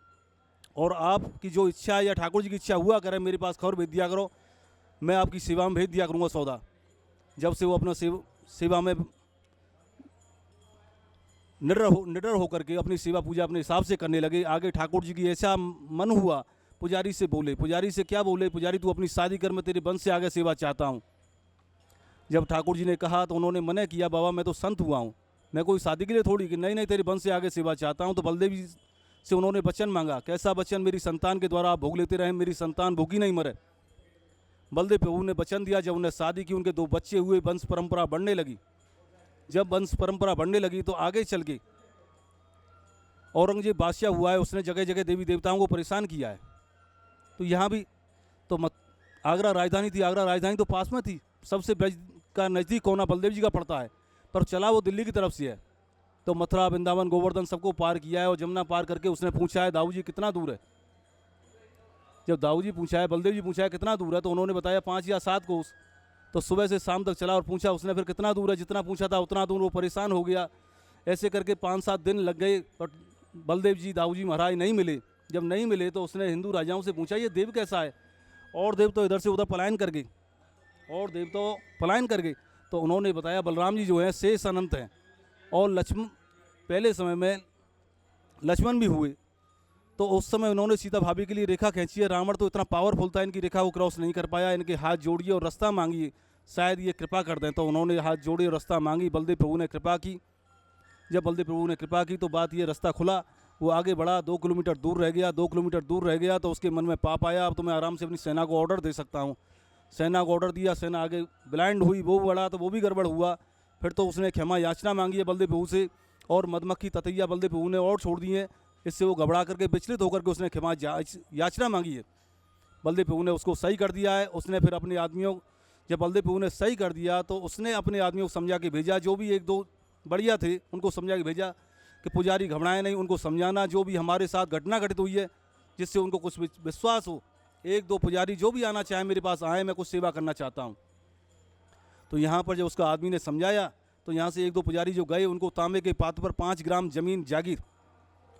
और आपकी जो इच्छा या ठाकुर जी की इच्छा हुआ करे मेरे पास खबर भेज दिया करो, मैं आपकी सेवा में भेज दिया करूँगा सौदा। जब से वो अपना सेवा में निडर होकर के अपनी सेवा पूजा अपने हिसाब से करने लगे। आगे ठाकुर जी की ऐसा मन हुआ, पुजारी से बोले, पुजारी से क्या बोले, पुजारी तू अपनी शादी कर, मैं तेरे वंश से आगे सेवा चाहता हूँ। जब ठाकुर जी ने कहा तो उन्होंने मना किया, बाबा मैं तो संत हुआ हूँ, मैं कोई शादी के लिए थोड़ी कि नहीं तेरे वंश से आगे सेवा चाहता हूँ। तो बलदेव जी से उन्होंने वचन मांगा। कैसा वचन? मेरी संतान के द्वारा आप भोग लेते रहें, मेरी संतान भूखी नहीं मरे। बलदेव प्रभु ने वचन दिया। जब उन्हें शादी की, उनके 2 बच्चे हुए, वंश परंपरा बढ़ने लगी। जब वंश परंपरा बढ़ने लगी तो आगे चल के औरंगजेब बादशाह हुआ है, उसने जगह जगह देवी देवताओं को परेशान किया है। तो यहाँ भी तो आगरा राजधानी थी, आगरा राजधानी तो पास में थी, सबसे ब्रज का नज़दीक कोना बलदेव जी का पड़ता है, पर चला वो दिल्ली की तरफ से है। तो मथुरा, वृंदावन, गोवर्धन सबको पार किया है और जमुना पार करके उसने पूछा है दाऊ जी कितना दूर है। जब दाऊ जी पूछा है, बलदेव जी पूछा है कितना दूर है, तो उन्होंने बताया 5 या 7 कोस। तो सुबह से शाम तक चला और पूछा उसने फिर कितना दूर है, जितना पूछा था उतना दूर। वो परेशान हो गया। ऐसे करके 5-7 दिन लग गए, पर बलदेव जी, दाऊ जी महाराज नहीं मिले। जब नहीं मिले तो उसने हिंदू राजाओं से पूछा ये देव कैसा है, और देव तो इधर से उधर पलायन कर गए, और देव तो पलायन कर गए। तो उन्होंने बताया बलराम जी जो हैं शेष अनंत हैं, और लक्ष्मण पहले समय में लक्ष्मण भी हुए। तो उस समय उन्होंने सीता भाभी के लिए रेखा खींची है। रावण तो इतना पावरफुल था, इनकी रेखा वो क्रॉस नहीं कर पाया। इनके हाथ जोड़िए और रास्ता मांगिए, शायद ये कृपा कर दें। तो उन्होंने हाथ जोड़े और रास्ता मांगी, बलदेव प्रभु ने कृपा की। जब बलदेव प्रभु ने कृपा की तो बात ये, रास्ता खुला, वो आगे बढ़ा। 2 किलोमीटर दूर रह गया, 2 किलोमीटर दूर रह गया तो उसके मन में पाप आया, अब तो मैं आराम से अपनी सेना को ऑर्डर दे सकता हूँ। सेना को ऑर्डर दिया, सेना आगे ब्लाइंड हुई, वो बढ़ा तो वो भी गड़बड़ हुआ। फिर तो उसने क्षमा याचना मांगी है बलदेव प्रभु से, और मधुमक्खी ततैया बलदेव प्रभु ने और छोड़ दी है। इससे वो घबरा करके विचलित होकर के उसने क्षमा याचना मांगी है। बलदेव प्रभु ने उसको सही कर दिया है। उसने फिर अपने आदमियों, जब बलदेव प्रभु ने सही कर दिया तो उसने अपने आदमियों को समझा के भेजा, जो भी 1-2 बढ़िया थे उनको समझा के भेजा कि पुजारी घबराए नहीं, उनको समझाना जो भी हमारे साथ घटना घटित हुई है जिससे उनको कुछ विश्वास हो। 1-2 पुजारी जो भी आना चाहे मेरे पास आए, मैं कुछ सेवा करना चाहता हूँ। तो यहाँ पर जब उसका आदमी ने समझाया तो यहाँ से 1-2 पुजारी जो गए, उनको तांबे के पात्र पर 5 ग्राम जमीन जागीर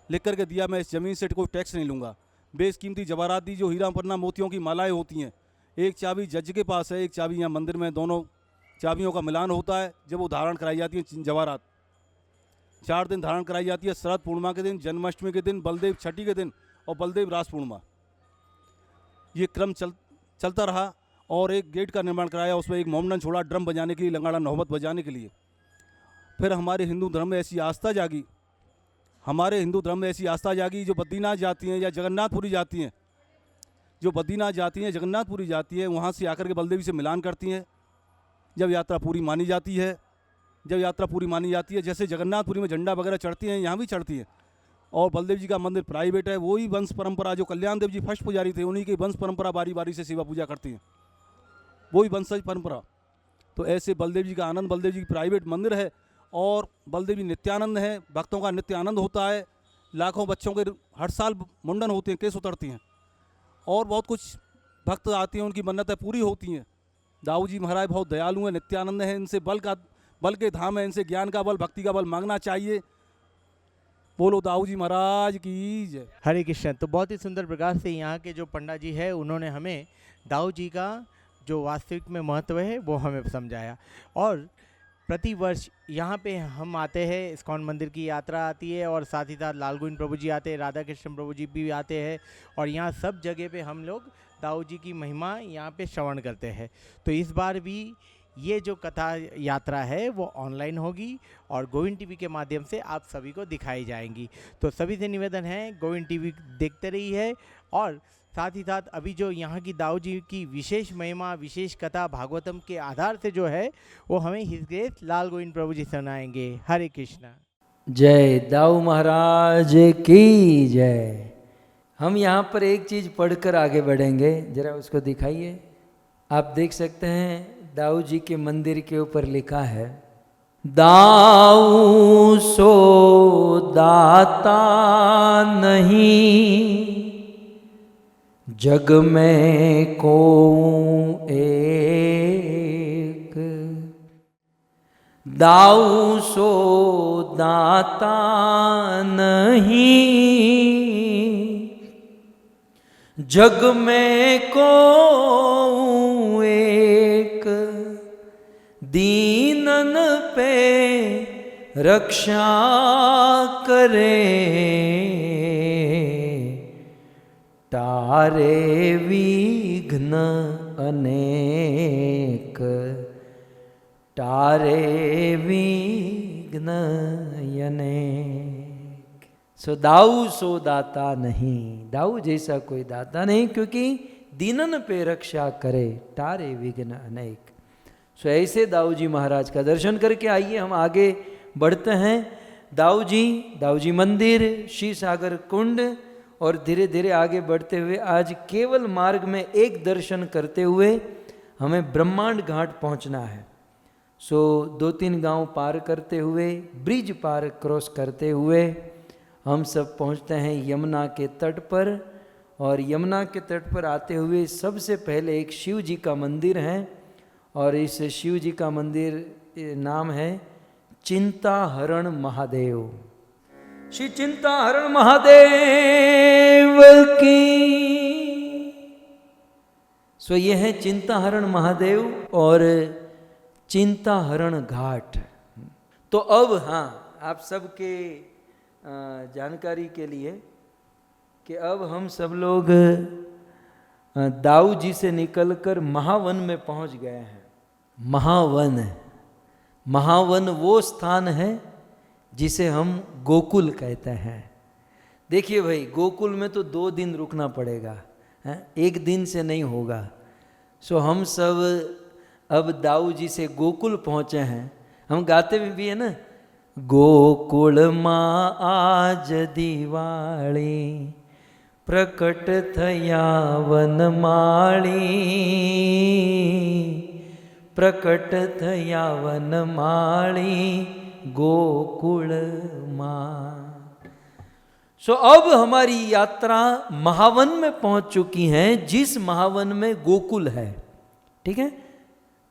लिख करके दिया, मैं इस ज़मीन से कोई टैक्स नहीं लूँगा। बेशकीमती जवाहरात दी, जो हीरा पन्ना मोतियों की मालाएँ होती हैं। एक चाबी जज के पास है, एक चाबी यहाँ मंदिर में, दोनों चाबियों का मिलान होता है जब वो धारण कराई जाती है जवाहरात। 4 दिन धारण कराई जाती है, शरद पूर्णिमा के दिन, जन्माष्टमी के दिन, बलदेव छठी के दिन और बलदेव रास पूर्णिमा। ये क्रम चलता रहा और एक गेट का निर्माण कराया, उसमें एक मोमडन छोड़ा ड्रम बजाने के लिए, लंगाड़ा नौबत बजाने के लिए। फिर हमारे हिंदू धर्म में ऐसी आस्था जागी, जो बद्रीनाथ जाती हैं या जगन्नाथपुरी जाती हैं, जो बद्रीनाथ जाती हैं, जगन्नाथपुरी जाती है, वहाँ से आकर के बलदेवी से मिलान करती हैं जब यात्रा पूरी मानी जाती है। जैसे जगन्नाथपुरी में झंडा वगैरह चढ़ती हैं, यहाँ भी चढ़ती हैं। और बलदेव जी का मंदिर प्राइवेट है, वही वंश परंपरा, जो कल्याण देव जी फर्स्ट पुजारी थे, उन्हीं की वंश परंपरा बारी बारी से सेवा पूजा करती हैं, वही वंशज परंपरा। तो ऐसे बलदेव जी का आनंद, बलदेव जी की प्राइवेट मंदिर है और बलदेव जी नित्यानंद है, भक्तों का नित्य आनंद होता है। लाखों बच्चों के हर साल मुंडन होते हैं, केस उतरती हैं, और बहुत कुछ भक्त आते हैं, उनकी मन्नतें पूरी होती हैं। दाऊ जी महाराज बहुत दयालु हैं, नित्यानंद हैं, इनसे बल के धाम है, इनसे ज्ञान का बल, भक्ति का बल मांगना चाहिए। बोलो दाऊ जी महाराज की जय। हरे कृष्ण। तो बहुत ही सुंदर प्रकार से यहाँ के जो पंडा जी है उन्होंने हमें दाऊ जी का जो वास्तविक में महत्व है वो हमें समझाया। और प्रति वर्ष यहाँ पे हम आते हैं, इस्कॉन मंदिर की यात्रा आती है और साथ ही साथ लाल गोविंद प्रभु जी आते हैं, राधा कृष्ण प्रभु जी भी आते हैं, और यहाँ सब जगह पे हम लोग दाऊ जी की महिमा यहाँ पे श्रवण करते हैं। तो इस बार भी ये जो कथा यात्रा है वो ऑनलाइन होगी और गोविंद टीवी के माध्यम से आप सभी को दिखाई जाएंगी। तो सभी से निवेदन है गोविंद टीवी देखते रही है, और साथ ही साथ अभी जो यहाँ की दाऊ जी की विशेष महिमा, विशेष कथा भागवतम के आधार से जो है वो हमें हिज ग्रेस लाल गोविंद प्रभु जी सुनाएंगे। हरे कृष्णा। जय दाऊ महाराज की जय। हम यहाँ पर एक चीज़ पढ़कर आगे बढ़ेंगे, जरा उसको दिखाइए। आप देख सकते हैं दाऊ जी के मंदिर के ऊपर लिखा है, दाऊ सो दाता नहीं, जग में को एक, दाऊ सो दाता नहीं, जग में को एक, दीनन पे रक्षा करे, तारे विघ्न अनेक, तारे विघ्न अनेक। सो दाऊ सो दाता नहीं, दाऊ जैसा कोई दाता नहीं, क्योंकि दीनन पे रक्षा करे तारे विघ्न अनेक। सो ऐसे दाऊ जी महाराज का दर्शन करके आइए हम आगे बढ़ते हैं। दाऊ जी मंदिर, श्री सागर कुंड, और धीरे धीरे आगे बढ़ते हुए आज केवल मार्ग में एक दर्शन करते हुए हमें ब्रह्मांड घाट पहुंचना है। सो 2-3 गांव पार करते हुए, ब्रिज पार क्रॉस करते हुए हम सब पहुंचते हैं यमुना के तट पर। और यमुना के तट पर आते हुए सबसे पहले एक शिव जी का मंदिर है, और इस शिव जी का मंदिर नाम है चिंताहरण महादेव। श्री चिंताहरण महादेव की। सो ये है चिंताहरण महादेव और चिंताहरण घाट। तो अब हाँ, आप सबके जानकारी के लिए कि अब हम सब लोग दाऊ जी से निकलकर महावन में पहुंच गए हैं। महावन वो स्थान है जिसे हम गोकुल कहते हैं। देखिए भाई, गोकुल में तो 2 दिन रुकना पड़ेगा, एक दिन से नहीं होगा। सो हम सब अब दाऊ जी से गोकुल पहुँचे हैं। हम गाते भी है ना, गोकुल माँ आज दिवाળી प्रकट थया वनमाળી, प्रकट थया वनमाળી गोकुल माँ। सो अब हमारी यात्रा महावन में पहुंच चुकी है, जिस महावन में गोकुल है। ठीक है,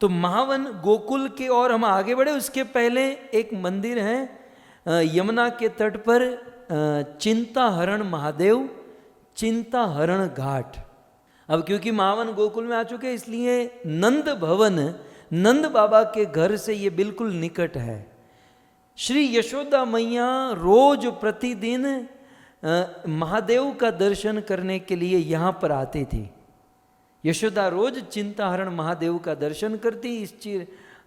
तो महावन गोकुल के और हम आगे बढ़े उसके पहले एक मंदिर है यमुना के तट पर, चिंताहरण महादेव, चिंताहरण घाट। अब क्योंकि महावन गोकुल में आ चुके इसलिए नंद भवन, नंद बाबा के घर से ये बिल्कुल निकट है। श्री यशोदा मैया रोज प्रतिदिन महादेव का दर्शन करने के लिए यहाँ पर आती थी। यशोदा रोज चिंताहरण महादेव का दर्शन करती, इस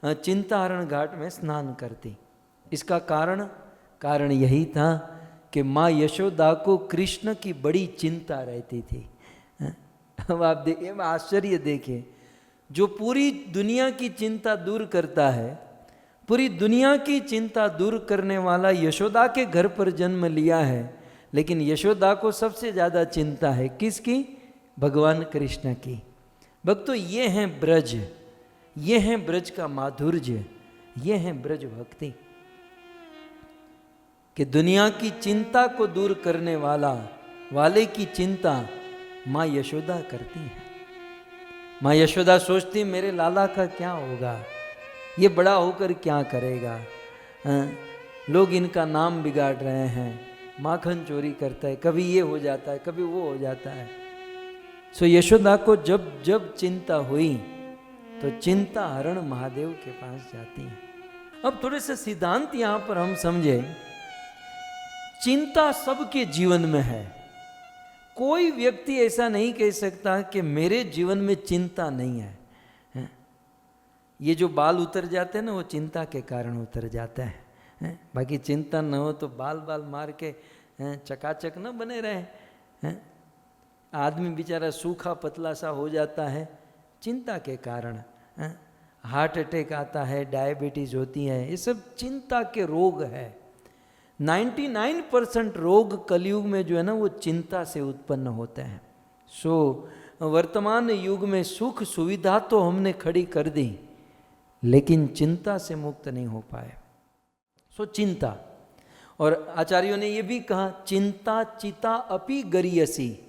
चिंताहरण घाट में स्नान करती। इसका कारण यही था कि माँ यशोदा को कृष्ण की बड़ी चिंता रहती थी। अब आप देखिए, आश्चर्य देखिए, जो पूरी दुनिया की चिंता दूर करता है, पूरी दुनिया की चिंता दूर करने वाला यशोदा के घर पर जन्म लिया है, लेकिन यशोदा को सबसे ज़्यादा चिंता है किसकी? भगवान कृष्ण की। भक्तों, ये हैं ब्रज, ये हैं ब्रज का माधुर्य, ये हैं ब्रज भक्ति, कि दुनिया की चिंता को दूर करने वाले की चिंता माँ यशोदा करती है। माँ यशोदा सोचती मेरे लाला का क्या होगा, ये बड़ा होकर क्या करेगा, लोग इनका नाम बिगाड़ रहे हैं, माखन चोरी करता है, कभी ये हो जाता है, कभी वो हो जाता है। सो यशोदा को जब जब चिंता हुई तो चिंताहरण महादेव के पास जाती है। अब थोड़े से सिद्धांत यहाँ पर हम समझे। चिंता सबके जीवन में है, कोई व्यक्ति ऐसा नहीं कह सकता कि मेरे जीवन में चिंता नहीं है। ये जो बाल उतर जाते हैं ना, वो चिंता के कारण उतर जाते हैं। बाकी चिंता न हो तो बाल मार के चकाचक न बने रहे। आदमी बेचारा सूखा पतला सा हो जाता है चिंता के कारण। हार्ट अटैक आता है, डायबिटीज होती है, ये सब चिंता के रोग है। 99% रोग कलयुग में जो है ना, वो चिंता से उत्पन्न होते हैं। सो वर्तमान युग में सुख सुविधा तो हमने खड़ी कर दी, लेकिन चिंता से मुक्त नहीं हो पाए। सो चिंता, और आचार्यों ने ये भी कहा, चिंता चिता अपि गरीयसी।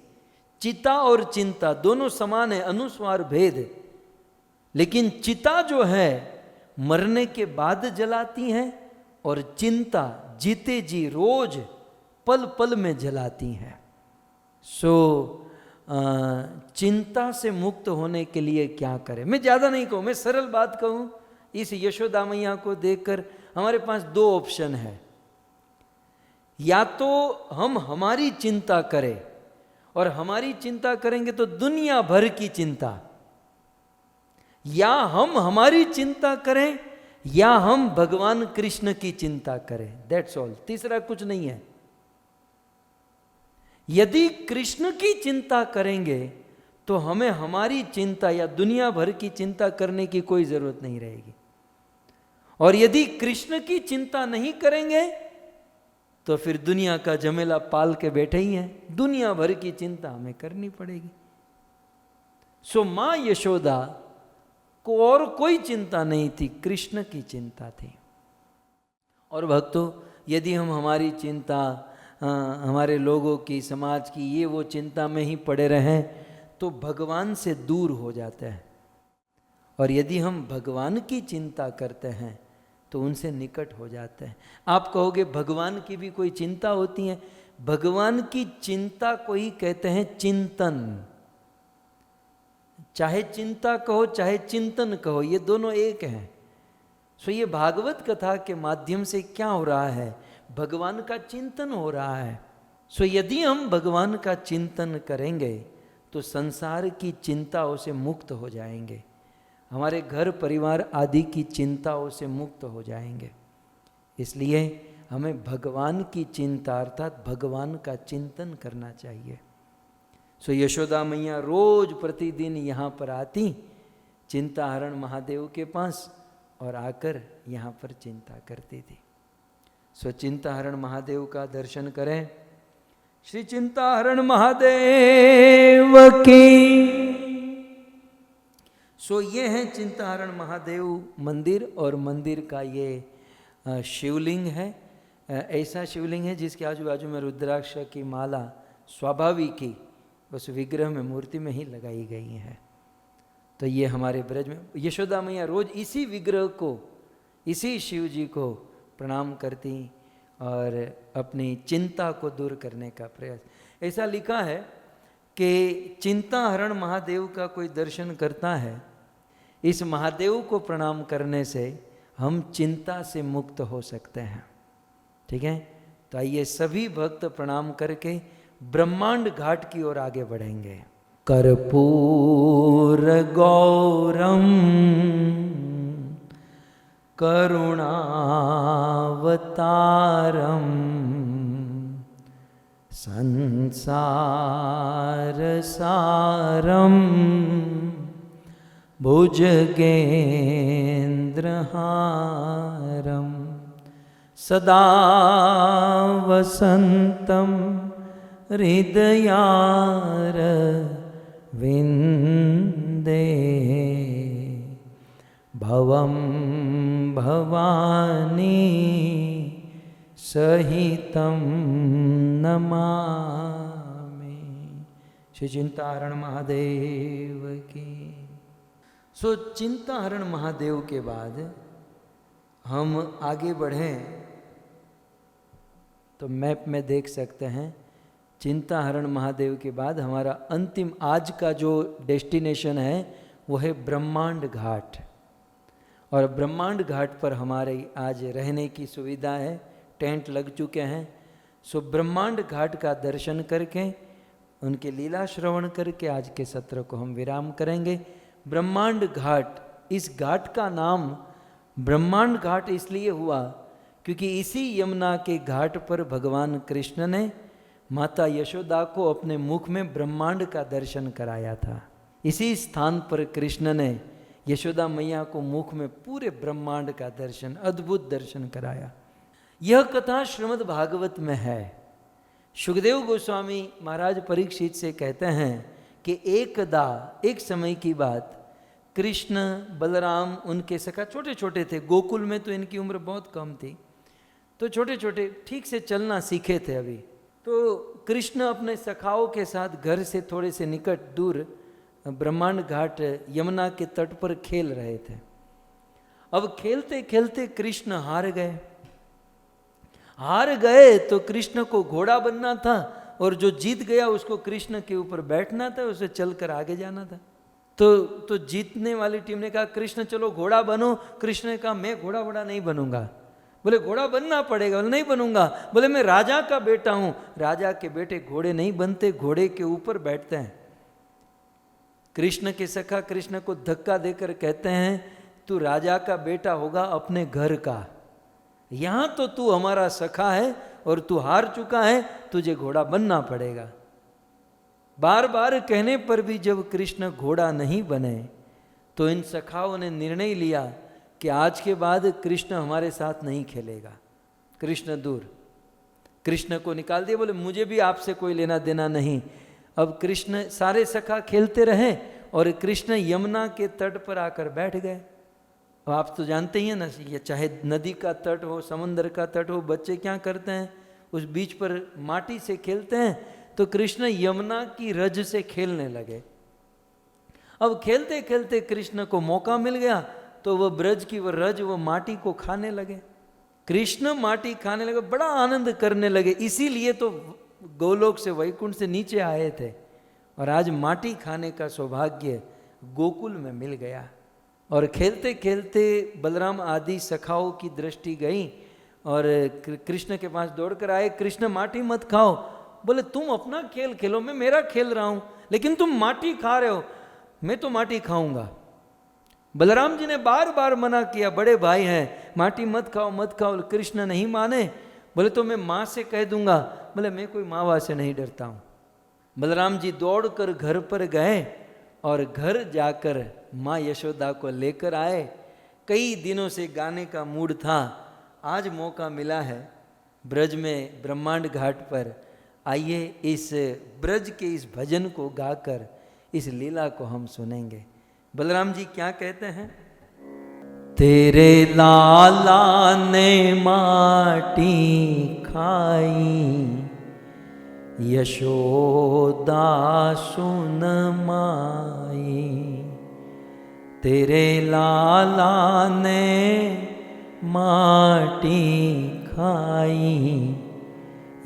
चिता और चिंता दोनों समान है, अनुस्वार भेद, लेकिन चिता जो है मरने के बाद जलाती है, और चिंता जीते जी रोज पल पल में जलाती है। सो चिंता से मुक्त होने के लिए क्या करें? मैं ज़्यादा नहीं कहूँ, मैं सरल बात कहूँ। इस यशोदा मैया को देखकर हमारे पास 2 ऑप्शन है। या तो हम हमारी चिंता करें, और हमारी चिंता करेंगे तो दुनिया भर की चिंता, या हम हमारी चिंता करें, या हम भगवान कृष्ण की चिंता करें। दैट्स ऑल, तीसरा कुछ नहीं है। यदि कृष्ण की चिंता करेंगे तो हमें हमारी चिंता या दुनिया भर की चिंता करने की कोई जरूरत नहीं रहेगी। और यदि कृष्ण की चिंता नहीं करेंगे तो फिर दुनिया का झमेला पाल के बैठे ही हैं, दुनिया भर की चिंता हमें करनी पड़ेगी। सो मां यशोदा को और कोई चिंता नहीं थी, कृष्ण की चिंता थी। और भक्तों, यदि हम हमारी चिंता हमारे लोगों की, समाज की, ये वो चिंता में ही पड़े रहें तो भगवान से दूर हो जाते हैं। और यदि हम भगवान की चिंता करते हैं तो उनसे निकट हो जाते हैं। आप कहोगे भगवान की भी कोई चिंता होती है? भगवान की चिंता को ही कहते हैं चिंतन। चाहे चिंता कहो चाहे चिंतन कहो, ये दोनों एक हैं। सो ये भागवत कथा के माध्यम से क्या हो रहा है? भगवान का चिंतन हो रहा है। सो यदि हम भगवान का चिंतन करेंगे तो संसार की चिंताओं से मुक्त हो जाएंगे, हमारे घर परिवार आदि की चिंताओं से मुक्त हो जाएंगे। इसलिए हमें भगवान की चिंता अर्थात भगवान का चिंतन करना चाहिए। सो यशोदा मैया रोज प्रतिदिन यहाँ पर आती चिंताहरण महादेव के पास और आकर यहाँ पर चिंता करती थी। सो चिंताहरण महादेव का दर्शन करें। श्री चिंताहरण महादेव की। सो ये है चिंताहरण महादेव मंदिर, और मंदिर का ये शिवलिंग है। ऐसा शिवलिंग है जिसके आजू बाजू में रुद्राक्ष की माला स्वाभाविक ही उस विग्रह में, मूर्ति में ही लगाई गई है। तो ये हमारे ब्रज में यशोदा मैया रोज इसी विग्रह को, इसी शिव जी को प्रणाम करती और अपनी चिंता को दूर करने का प्रयास। ऐसा लिखा है कि चिंताहरण महादेव का कोई दर्शन करता है, इस महादेव को प्रणाम करने से हम चिंता से मुक्त हो सकते हैं। ठीक है, तो आइए सभी भक्त प्रणाम करके ब्रह्मांड घाट की ओर आगे बढ़ेंगे। कर्पूर गौरम करुणावतारम संसार सारम भुजगेन्द्रहारम सदा वसंतम हृदयार विंदे भवम भवानी सहितं नमामि। श्री चिंताहरण महादेव की। सो चिंताहरण महादेव के बाद हम आगे बढ़ें तो मैप में देख सकते हैं चिंताहरण महादेव के बाद हमारा अंतिम आज का जो डेस्टिनेशन है वो है ब्रह्मांड घाट। और ब्रह्मांड घाट पर हमारे आज रहने की सुविधा है, टेंट लग चुके हैं। सो ब्रह्मांड घाट का दर्शन करके उनके लीला श्रवण करके आज के सत्र को हम विराम करेंगे। ब्रह्मांड घाट, इस घाट का नाम ब्रह्मांड घाट इसलिए हुआ क्योंकि इसी यमुना के घाट पर भगवान कृष्ण ने माता यशोदा को अपने मुख में ब्रह्मांड का दर्शन कराया था। इसी स्थान पर कृष्ण ने यशोदा मैया को मुख में पूरे ब्रह्मांड का दर्शन, अद्भुत दर्शन कराया। यह कथा श्रीमद् भागवत में है। सुखदेव गोस्वामी महाराज परीक्षित से कहते हैं कि एकदा, एक समय की बात, कृष्ण बलराम उनके सखा छोटे छोटे थे, गोकुल में तो इनकी उम्र बहुत कम थी, तो छोटे छोटे ठीक से चलना सीखे थे अभी। तो कृष्ण अपने सखाओं के साथ घर से थोड़े से निकट दूर ब्रह्मांड घाट यमुना के तट पर खेल रहे थे। अब खेलते खेलते कृष्ण हार गए तो कृष्ण को घोड़ा बनना था और जो जीत गया उसको कृष्ण के ऊपर बैठना था, उसे चलकर आगे जाना था। तो जीतने वाली टीम ने कहा कृष्ण चलो घोड़ा बनो। कृष्ण ने कहा मैं घोड़ा वोड़ा नहीं बनूंगा। बोले घोड़ा बनना पड़ेगा। बोले नहीं बनूंगा। बोले मैं राजा का बेटा हूं। राजा के बेटे घोड़े नहीं बनते, घोड़े के ऊपर बैठते हैं। कृष्ण के सखा कृष्ण को धक्का देकर कहते हैं तू राजा का बेटा होगा अपने घर का, यहां तो तू हमारा सखा है और तू हार चुका है, तुझे घोड़ा बनना पड़ेगा। बार बार कहने पर भी जब कृष्ण घोड़ा नहीं बने तो इन सखाओं ने निर्णय लिया कि आज के बाद कृष्ण हमारे साथ नहीं खेलेगा। कृष्ण दूर, कृष्ण को निकाल दिया, बोले मुझे भी आपसे कोई लेना देना नहीं। अब कृष्ण, सारे सखा खेलते रहे और कृष्ण यमुना के तट पर आकर बैठ गए। अब आप तो जानते ही हैं ना, ये चाहे नदी का तट हो, समुद्र का तट हो, बच्चे क्या करते हैं, उस बीच पर माटी से खेलते हैं। तो कृष्ण यमुना की रज से खेलने लगे। अब खेलते खेलते कृष्ण को मौका मिल गया तो वह ब्रज की वो रज, वो माटी को खाने लगे। कृष्ण माटी खाने लगे, बड़ा आनंद करने लगे। इसीलिए तो गोलोक से, वैकुंठ से नीचे आए थे और आज माटी खाने का सौभाग्य गोकुल में मिल गया। और खेलते खेलते बलराम आदि सखाओं की दृष्टि गई और कृष्ण के पास दौड़कर आए। कृष्ण माटी मत खाओ। बोले तुम अपना खेल खेलो, मैं मेरा खेल रहा हूं, लेकिन तुम माटी खा रहे हो, मैं तो माटी खाऊंगा। बलराम जी ने बार बार मना किया, बड़े भाई हैं, माटी मत खाओ मत खाओ। कृष्ण नहीं माने। बोले तो मैं माँ से कह दूंगा। बोले मैं कोई माँ से नहीं डरता हूँ। बलराम जी दौड़कर घर पर गए और घर जाकर माँ यशोदा को लेकर आए। कई दिनों से गाने का मूड था, आज मौका मिला है ब्रज में, ब्रह्मांड घाट पर। आइए इस ब्रज के इस भजन को गाकर इस लीला को हम सुनेंगे। बलराम जी क्या कहते हैं? तेरे लाला ने माटी खाई, यशोदा सुन माई। तेरे लाला ने माटी खाई,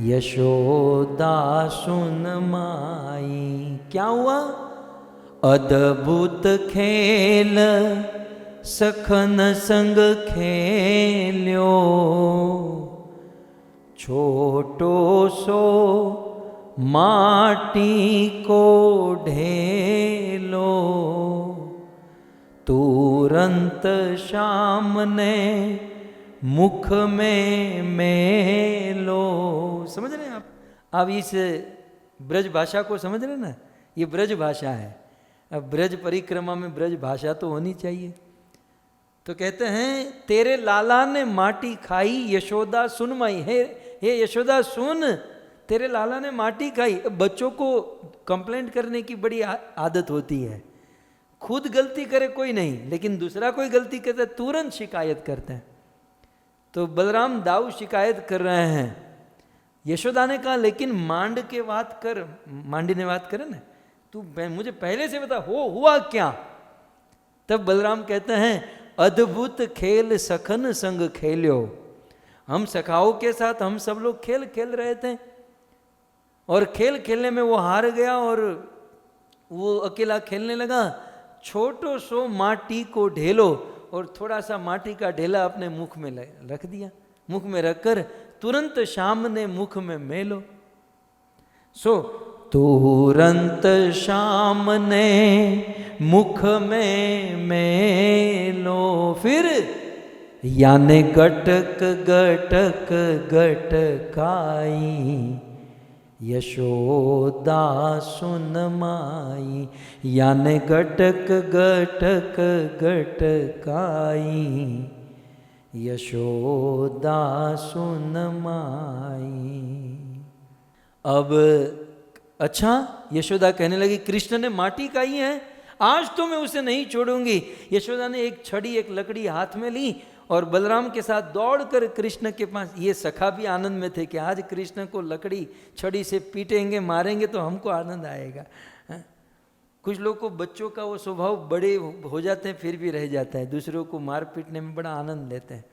यशोदा सुन माई। क्या हुआ? अद्भुत खेल सखन संग खेल्यो, छोटो सो माटी को ढेलो। तुरंत श्याम ने मुख में मेलो। समझ रहे हैं आप इस ब्रज भाषा को समझ रहे हैं ना? ये ब्रज भाषा है। अब ब्रज परिक्रमा में ब्रज भाषा तो होनी चाहिए। तो कहते हैं तेरे लाला ने माटी खाई, यशोदा सुन माई। हे यशोदा सुन, तेरे लाला ने माटी खाई। बच्चों को कंप्लेंट करने की बड़ी आदत होती है। खुद गलती करे कोई नहीं, लेकिन दूसरा कोई गलती करता है तुरंत शिकायत करते हैं। तो बलराम दाऊ शिकायत कर रहे हैं। यशोदा ने कहा लेकिन मांड के बात कर, मांडी ने बात करे ना, तू मुझे पहले से बता हुआ क्या। तब बलराम कहते हैं अद्भुत खेल सखन संग खेल्यो। हम सखाओं के साथ हम सब लोग खेल खेल रहे थे और खेल खेलने में वो हार गया और वो अकेला खेलने लगा। छोटो सो माटी को ढेलो, और थोड़ा सा माटी का ढेला अपने मुख में रख दिया। मुख में रखकर तुरंत श्याम ने मुख में मेलो। सो तुरंत श्याम ने मुख में मेलो। फिर याने गटक गटक गटकाई, यशोदा सुन माई। याने गटक गटक गटकाई, यशोदा सुन माई। अब अच्छा, यशोदा कहने लगी कृष्ण ने माटी खाई है, आज तो मैं उसे नहीं छोड़ूंगी। यशोदा ने एक छड़ी, एक लकड़ी हाथ में ली और बलराम के साथ दौड़कर कृष्ण के पास। ये सखा भी आनंद में थे कि आज कृष्ण को लकड़ी छड़ी से पीटेंगे, मारेंगे तो हमको आनंद आएगा। कुछ लोग को बच्चों का वो स्वभाव, बड़े हो जाते हैं फिर भी रह जाता है, दूसरों को मार पीटने में बड़ा आनंद लेते हैं।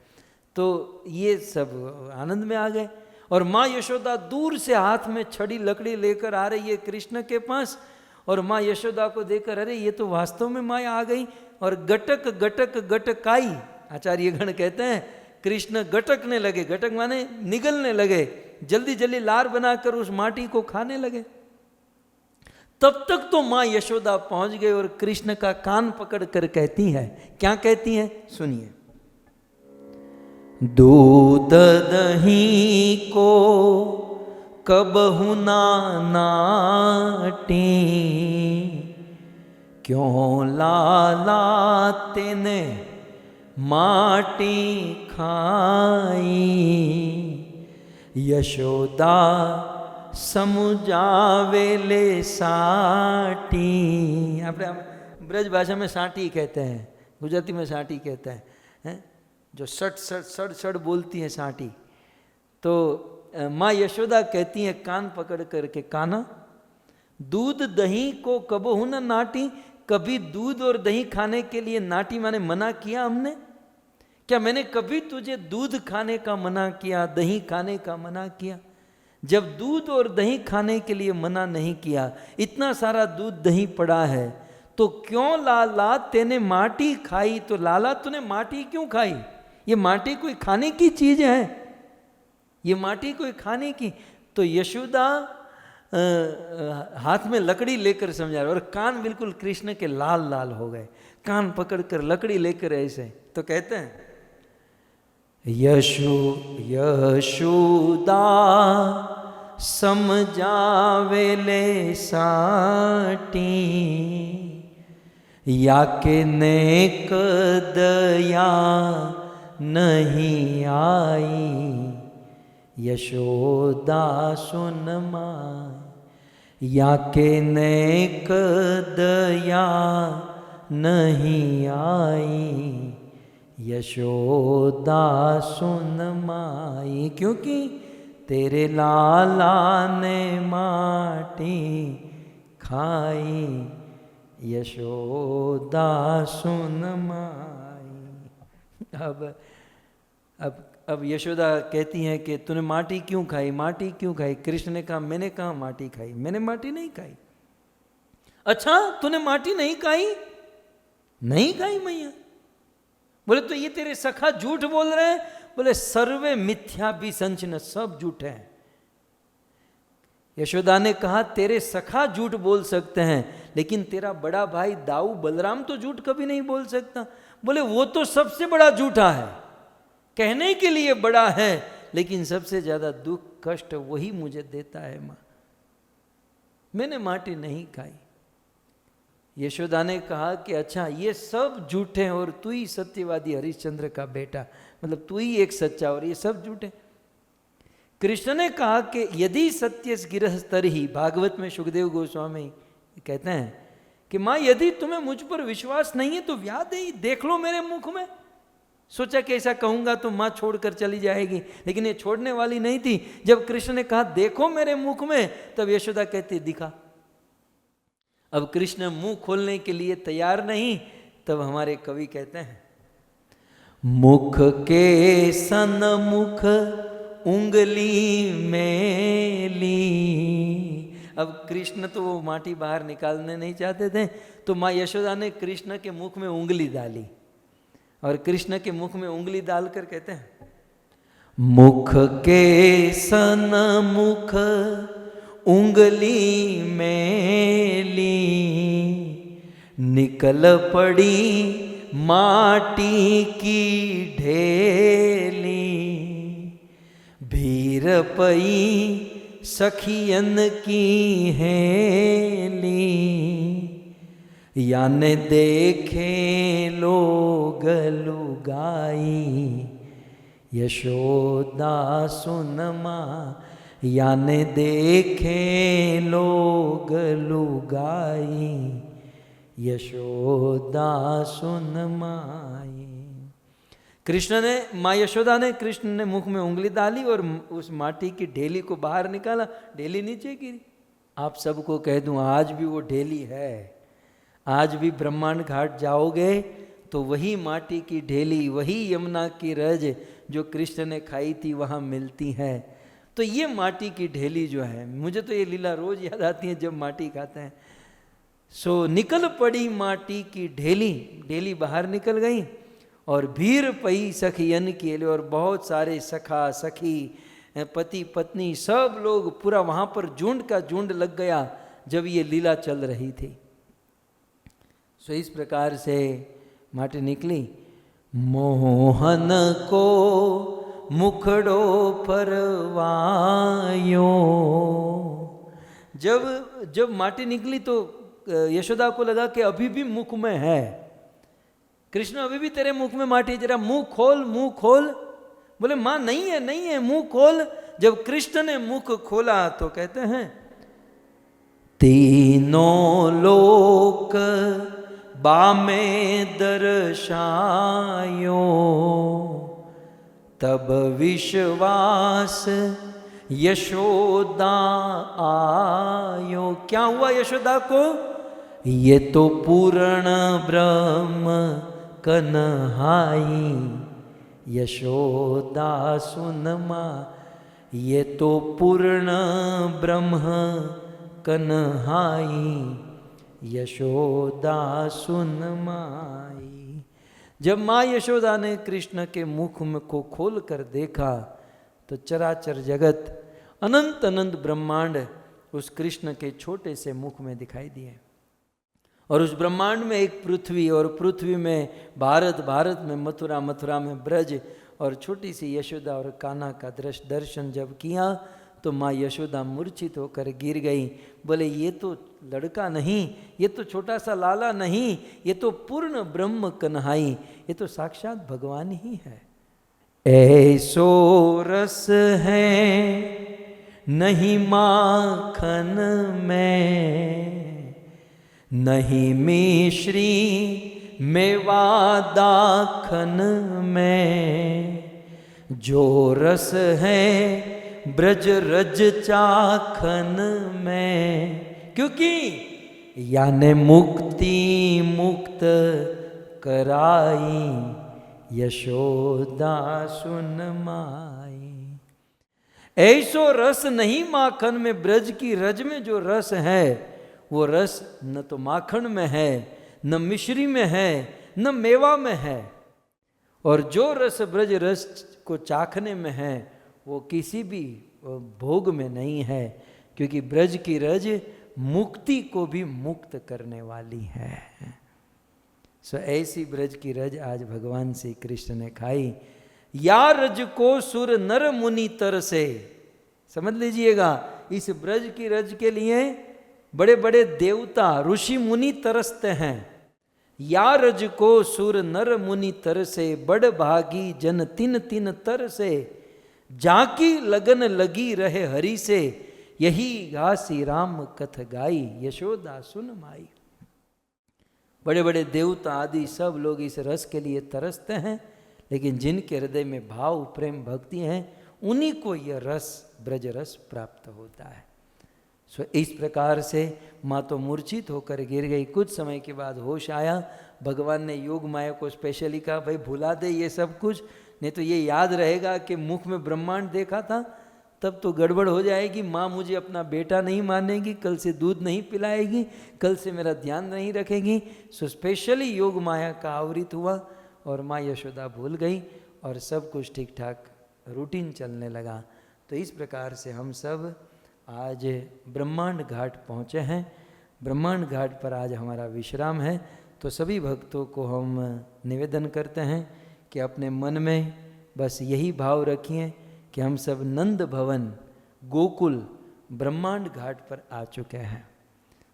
तो ये सब आनंद में आ गए और माँ यशोदा दूर से हाथ में छड़ी लकड़ी लेकर आ रही है कृष्ण के पास। और माँ यशोदा को देखकर अरे ये तो वास्तव में माँ आ गई। और गटक गटक गटकाई, आचार्य गण कहते हैं कृष्ण गटकने लगे। गटक माने निगलने लगे, जल्दी जल्दी लार बनाकर उस माटी को खाने लगे। तब तक तो माँ यशोदा पहुंच गए और कृष्ण का कान पकड़ कर कहती है, क्या कहती है सुनिए। दूध दही को कबहु ना नाटी, क्यों लाला तेने माटी खाई, यशोदा સમજાવેલે સાટી. આપણે ब्रज भाषा में साटी कहते हैं, गुजराती में साटी कहते हैं, जो सट सट सड़ सड़ बोलती है साटी. तो माँ यशोदा कहती हैं कान पकड़ करके, काना दूध दही को कबहु न नाटी, कभी दूध और दही खाने के लिए नाटी माने मना किया हमने? क्या मैंने कभी तुझे दूध खाने का मना किया, दही खाने का मना किया? जब दूध और दही खाने के लिए मना नहीं किया, इतना सारा दूध दही पड़ा है, तो क्यों लाला तेने माटी खाई? तो लाला तूने माटी क्यों खाई? ये माटी कोई खाने की चीज है? ये माटी कोई खाने की? तो यशोदा हाथ में लकड़ी लेकर समझा रहे, और कान बिल्कुल कृष्ण के लाल लाल हो गए, कान पकड़कर लकड़ी लेकर ऐसे. तो कहते हैं यशोदा समझावेले साटी, या के नेक दया नहीं आई, यशोदा सुन माय, या के नेक दया नहीं आई, यशोदा सुन माई. क्योंकि तेरे लाला ने माटी खाई, यशोदा सुन माई. अब यशोदा कहती हैं कि तूने माटी क्यों खाई, माटी क्यों खाई? कृष्ण ने कहा मैंने कहा माटी खाई, मैंने माटी नहीं खाई. अच्छा तूने माटी नहीं खाई? नहीं खाई मैया. बोले तो ये तेरे सखा झूठ बोल रहे हैं? बोले सर्वे मिथ्या भी संचन, सब झूठ है. यशोदा ने कहा तेरे सखा झूठ बोल सकते हैं, लेकिन तेरा बड़ा भाई दाऊ बलराम तो झूठ कभी नहीं बोल सकता. बोले वो तो सबसे बड़ा झूठा है, कहने के लिए बड़ा है, लेकिन सबसे ज्यादा दुख कष्ट वही मुझे देता है. मां मैंने माटी नहीं खाई. यशोदा ने कहा कि अच्छा ये सब झूठे हैं और तू ही सत्यवादी हरिश्चंद्र का बेटा, मतलब तू ही एक सच्चा और ये सब झूठे. कृष्ण ने कहा कि यदि सत्य गिरह तरही, भागवत में सुखदेव गोस्वामी कहते हैं कि माँ यदि तुम्हें मुझ पर विश्वास नहीं है तो व्याध ही देख लो मेरे मुख में. सोचा कि ऐसा कहूंगा तो माँ छोड़कर चली जाएगी, लेकिन ये छोड़ने वाली नहीं थी. जब कृष्ण ने कहा देखो मेरे मुख में, तब यशोदा कहती दिखा. अब कृष्ण मुंह खोलने के लिए तैयार नहीं, तब हमारे कवि कहते हैं मुख के सन्मुख उंगली मेली. अब कृष्ण तो वो माटी बाहर निकालने नहीं चाहते थे, तो माँ यशोदा ने कृष्ण के मुख में उंगली डाली, और कृष्ण के मुख में उंगली डालकर कहते हैं मुख के सन्मुख उंगली मेली, निकल पड़ी माटी की ढेली, भीर पई सखियन की हेली, याने देखे लोग लुगाई, यशोदा सुन माँ, याने देखे लोग लुगाई, यशोदा सुन माई. कृष्ण ने, माँ यशोदा ने कृष्ण ने मुख में उंगली डाली और उस माटी की ढेली को बाहर निकाला, ढेली नीचे गिरी. आप सबको कह दूं आज भी वो ढेली है. आज भी ब्रह्मांड घाट जाओगे तो वही माटी की ढेली, वही यमुना की रज जो कृष्ण ने खाई थी वहाँ मिलती है. तो ये माटी की ढेली जो है, मुझे तो ये लीला रोज याद आती है जब माटी खाते हैं. सो निकल पड़ी माटी की ढेली, ढेली बाहर निकल गई, और भीड़ पई सखियन के लिए, और बहुत सारे सखा सखी पति पत्नी सब लोग, पूरा वहाँ पर झुंड का झुंड लग गया जब ये लीला चल रही थी. सो इस प्रकार से माटी निकली. मोहन को मुखड़ो परवायो। जब माटी निकली तो यशोदा को लगा कि अभी भी मुख में है, कृष्ण अभी भी तेरे मुख में माटी, जरा मुंह खोल, मुंह खोल। बोले मां नहीं है, नहीं है, मुंह खोल। जब कृष्ण ने मुख खोला तो कहते हैं तीनों लोक बामे दर्शायो, तब विश्वास यशोदा आयो। क्या हुआ यशोदा को? ये तो पूर्ण ब्रह्म कन्हाई, यशोदा सुन मां, ये तो पूर्ण ब्रह्म कन्हाई, यशोदा सुन माई। जब माँ यशोदा ने कृष्ण के मुख में को खोल कर देखा तो चराचर जगत, अनंत अनंत ब्रह्मांड उस कृष्ण के छोटे से मुख में दिखाई दिए। और उस ब्रह्मांड में एक पृथ्वी, और पृथ्वी में भारत, भारत में मथुरा, मथुरा में ब्रज, और छोटी सी यशोदा और कान्हा का दर्शन जब किया तो माँ यशोदा मूर्छित होकर गिर गई। बोले ये तो लड़का नहीं, ये तो छोटा सा लाला नहीं, ये तो पूर्ण ब्रह्म कन्हाई, ये तो साक्षात भगवान ही है। ऐसो रस है नहीं माखन में, नहीं मिश्री मेवा दाखन में, जो रस है ब्रज रज चाखन में। क्योंकि याने मुक्ति मुक्त कराई, यशोदा सुन माई। ऐसो रस नहीं माखन में, ब्रज की रज में जो रस है वो रस न तो माखन में है, न मिश्री में है, न मेवा में है। और जो रस ब्रज रस को चाखने में है वो किसी भी भोग में नहीं है, क्योंकि ब्रज की रज मुक्ति को भी मुक्त करने वाली है। सो ऐसी ब्रज की रज आज भगवान श्री कृष्ण ने खाई। या रज को सुर नर मुनि तरसे, समझ लीजिएगा, इस ब्रज की रज के लिए बड़े बड़े देवता ऋषि मुनि तरसते हैं। या रज को सुर नर मुनि तरसे, बड़ भागी जन तिन तिन तरसे, जाकी लगन लगी रहे हरि से, यही घासी राम कथ गाई, यशोदा सुन माई। बड़े बड़े देवता आदि सब लोग इस रस के लिए तरसते हैं, लेकिन जिनके हृदय में भाव प्रेम भक्ति है उन्हीं को यह रस ब्रज रस प्राप्त होता है। सो इस प्रकार से माँ तो मूर्छित होकर गिर गई। कुछ समय के बाद होश आया। भगवान ने योग माया को स्पेशली कहा भाई भुला दे ये सब कुछ, नहीं तो ये याद रहेगा कि मुख में ब्रह्मांड देखा था, तब तो गड़बड़ हो जाएगी। माँ मुझे अपना बेटा नहीं मानेगी, कल से दूध नहीं पिलाएगी, कल से मेरा ध्यान नहीं रखेगी। सो स्पेशली योग माया का आवृत हुआ और माँ यशोदा भूल गई और सब कुछ ठीक ठाक रूटीन चलने लगा। तो इस प्रकार से हम सब आज ब्रह्मांड घाट पहुँचे हैं। ब्रह्मांड घाट पर आज हमारा विश्राम है। तो सभी भक्तों को हम निवेदन करते हैं कि अपने मन में बस यही भाव रखिए कि हम सब नंद भवन गोकुल ब्रह्मांड घाट पर आ चुके हैं।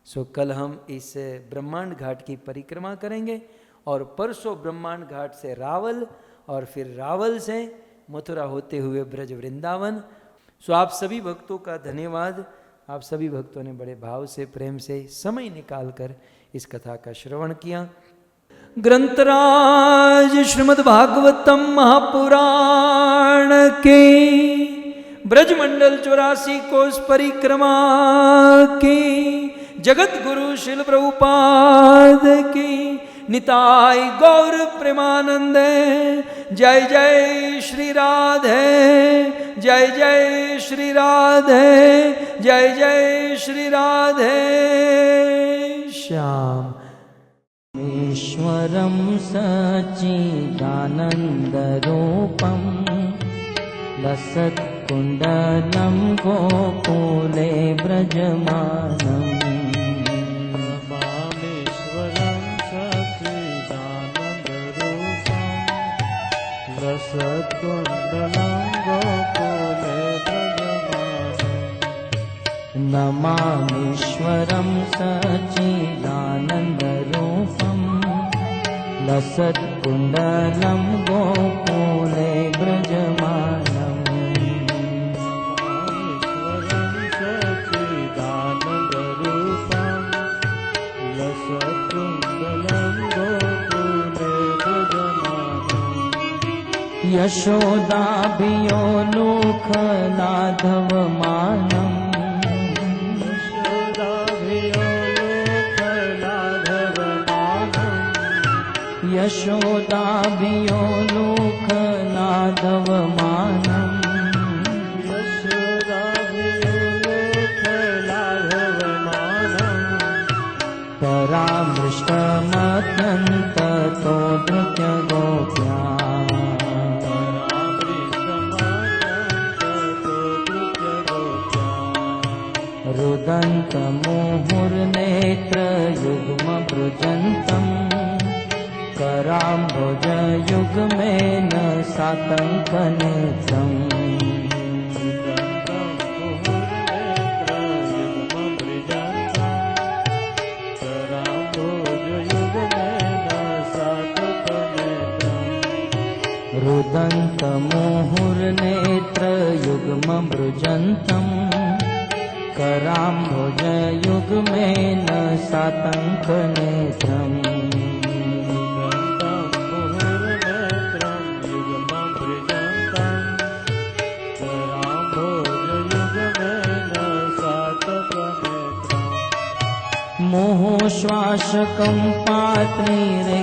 सो कल हम इस ब्रह्मांड घाट की परिक्रमा करेंगे और परसों ब्रह्मांड घाट से रावल और फिर रावल से मथुरा होते हुए ब्रज वृंदावन। सो आप सभी भक्तों का धन्यवाद। आप सभी भक्तों ने बड़े भाव से प्रेम से समय निकालकर इस कथा का श्रवण किया। ग्रंथराज श्रीमद् भागवतम महापुराण के ब्रजमंडल 84 कोस परिक्रमा के जगत गुरु शिल प्रभुपाद की निताय गौर प्रेमानंद। जय जय श्री राधे, जय जय श्री राधे, जय जय श्री राधे श्याम। ईश्वरं सच्चिदानन्दरूपं लसत्कुण्डलं गोकुले व्रजमानम्। बालेश्वरं सच्चिदानन्दरूपं रसकुण्डलं गोकुले व्रजमानम् नमामीश्वरं सच्चिदानन्दरूपं लसत्कुण्डलं गोकुले व्रजमानम् यशोदाभियो लोकलाघवमानम् यशोदाभियो लोकलाघवमानम् परामृष्टमत्यन्ततो नृत्यगोप्या रुदन्तमुहुर्नेत्रयुग्मभृजन्तम् कराम्बुजयुग्मेन सातङ्कनेत्रम् रुदन्तमुहुर्नेत्रयुग्मभृजन्तम् कराम्बुजयुग्मेन सातङ्कनेत्रम् मोहश्वासकं पात्रीरेखाककण्ठ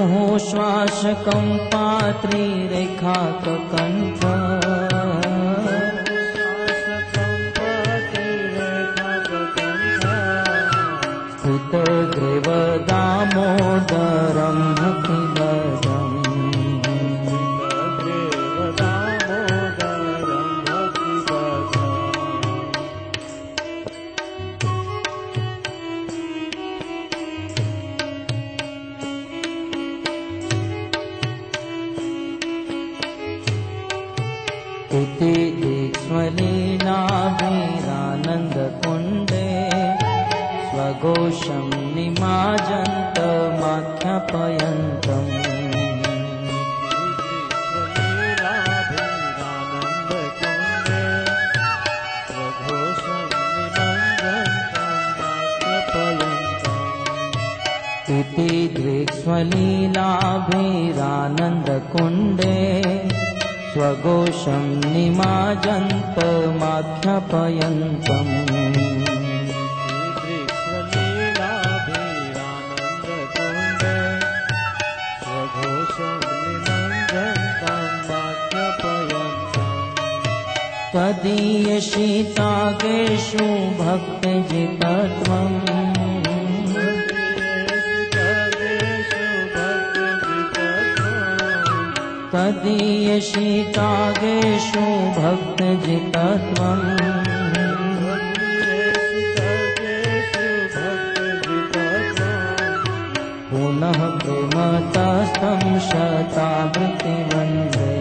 मोहश्वासकं पात्रीरेखाककण्ठ स्फुटग्रीवदामोदरं भक्तिदम् इति दीक्ष्वलीलाभिरानन्दकुण्डे स्वघोषं निमाजन्तमाख्यापयन्तम् इति दीक्ष्वलीलाभिरानन्दकुण्डे स्वघोषं निमाजन्तमाख्यापयन्तम् तदीयशीताकेषु भक्तिजितत्वम् तदीयशीतागेषु भक्तजितत्वम् पुनः प्रेमतस्तं शतावृत्तिवन्दे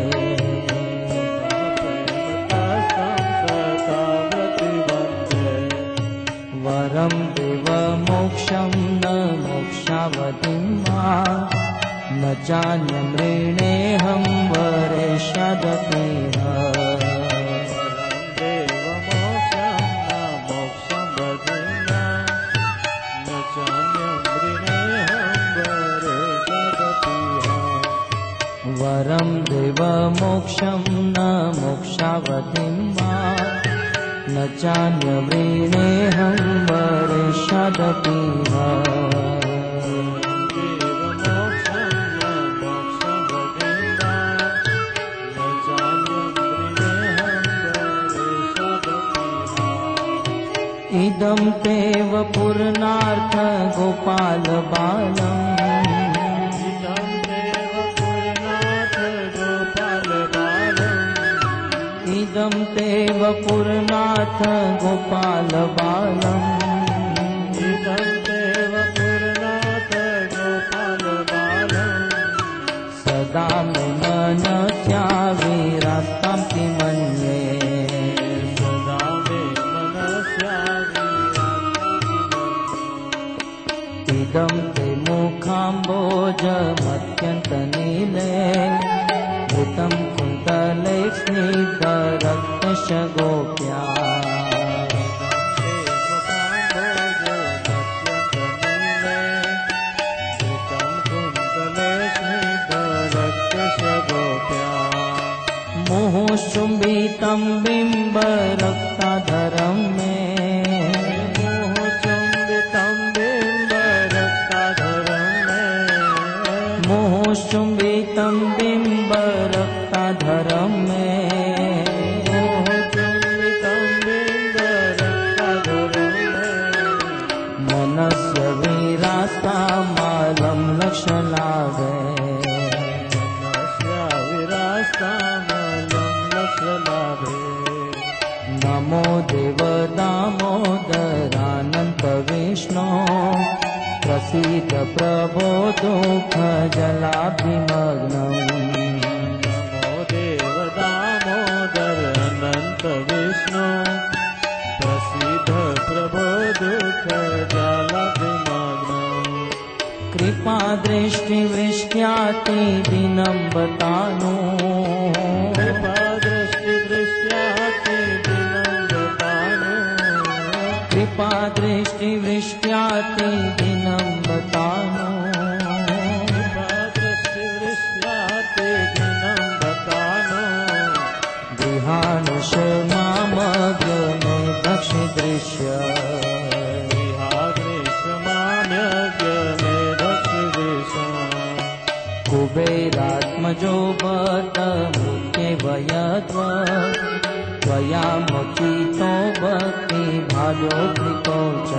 वरं देवमोक्षं न मोक्षावधिं वा न चान्यमृणेऽहं वरेष्यादपीह वरं देवमोक्षं न मोक्षावधिं वा न चान्यमृणेऽहं वरेष्यादपीह इदं तेव पूर्णार्थ गोपाल बालम् इदं तेव पूर्णार्थ गोपाल बालम् इदं ते मुखाम्बोजमत्यन्तनीले भूतं कुन्तले स्निग्धरक्तश गोप्या मोहचुम्बितं बिम्बरक्ताधरं मे मोहचुम्बितं बिम्बरक्ताधरं मे मनस्य विरास्तामालं लक्ष्यलाभे नमो देव दामोदरानन्त विष्णो प्रसीद प्रभो दुःखजलाभिमग्नम् नमो देव दामोदर अनंत विष्णु प्रसीद प्रभो दुख जलाभिमग्नम् कृपा दृष्टिवृष्ट्याति दिनं बतानु कृपा दृष्टिवृष्ट्याति दिनं बतानु गृहानुष मामग्र मे दक्ष दृश्य कुबेरात्मजो बत मुख्ये वयत्व त्वया मकितो भक्ति भाजो कृतो च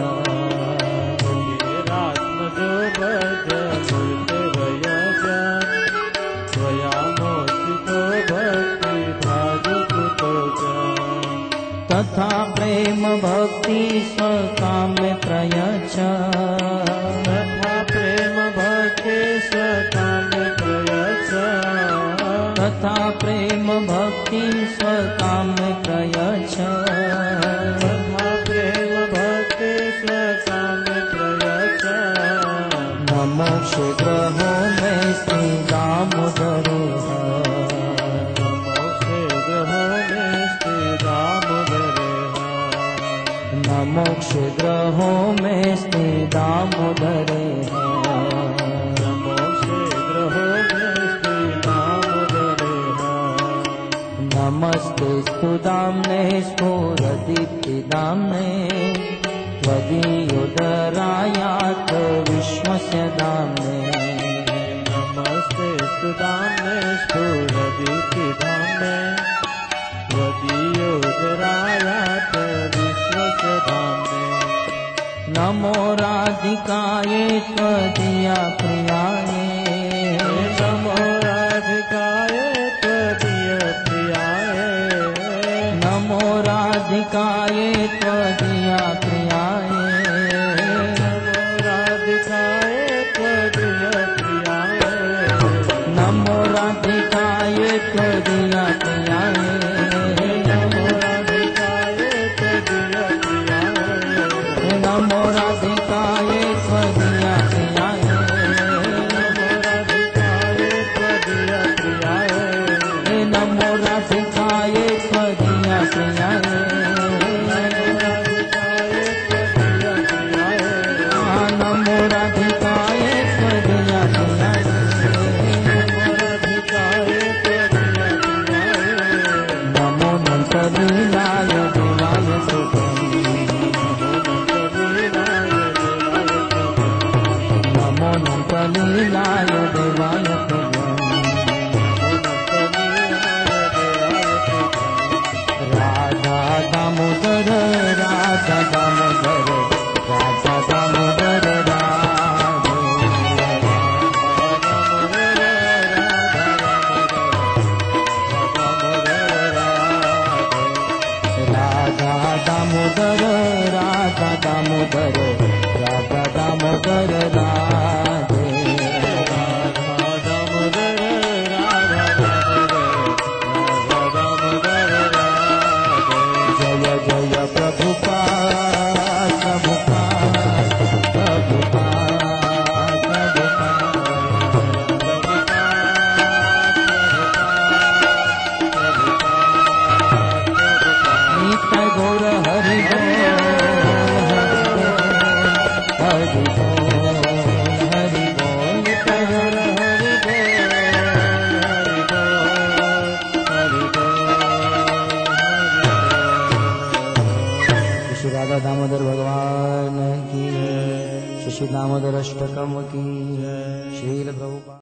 कुबेरात्मजो बत मुख्ये वयत्व त्वया मकितो भक्ति भाजो कृतो च तथा प्रेम भक्ति स्वकाम्य प्रयच्छ तथा प्रेम भक्ति स्वकाम्य प्रयच्छ तथा प्रेम भक्ति स्वकाम्य प्रयच्छ तथा प्रेम भक्ति स्वकाम्य प्रयच्छ मोक्ष ग्रहो में श्री दामोदर मोक्ष ग्रहो में स्थित दामोदर नमस्ते स्तुदाम्ने स्फुरदीप्तिदाम्ने त्वदीयोदरायात् विश्वस्य दाम्ने नमस्ते स्तुदाम्ने स्फुरदीप्तिदाम्ने त्वदीयोदरायात् विश्वस्य दाम्ने नमो राधिकाय त्वदीया प्रियाय नमो राधिकाय त्वदीय प्रियाय नमो राधिकाय त्वदीया प्रियाय नमो राधिकाय त्वदीय प्रियाय नमो राधिकाय त्वदीया प्रियाय नमो राधिकाय त्वदीया प्रियाय नमो राधिकाय त्वदीया प्रियाय नमो राधिकाय त्वदीया प्रियाय नमो नंतलीलाय देवाय सुतम् नमो नंतलीलाय देवाय प्रियम् राधा दामोदर राधा दामोदर राधा दामोदर राधा दामोदर राधा दामोदर राधा दामोदर राधे जय जय प्रभुपाद प्रभुपाद प्रभुपाद हरि बोल हर हरि बोल हरि बोल। श्री राधा दामोदर भगवान की, श्री दामोदर अष्टकम की, श्रील प्रभुपाद।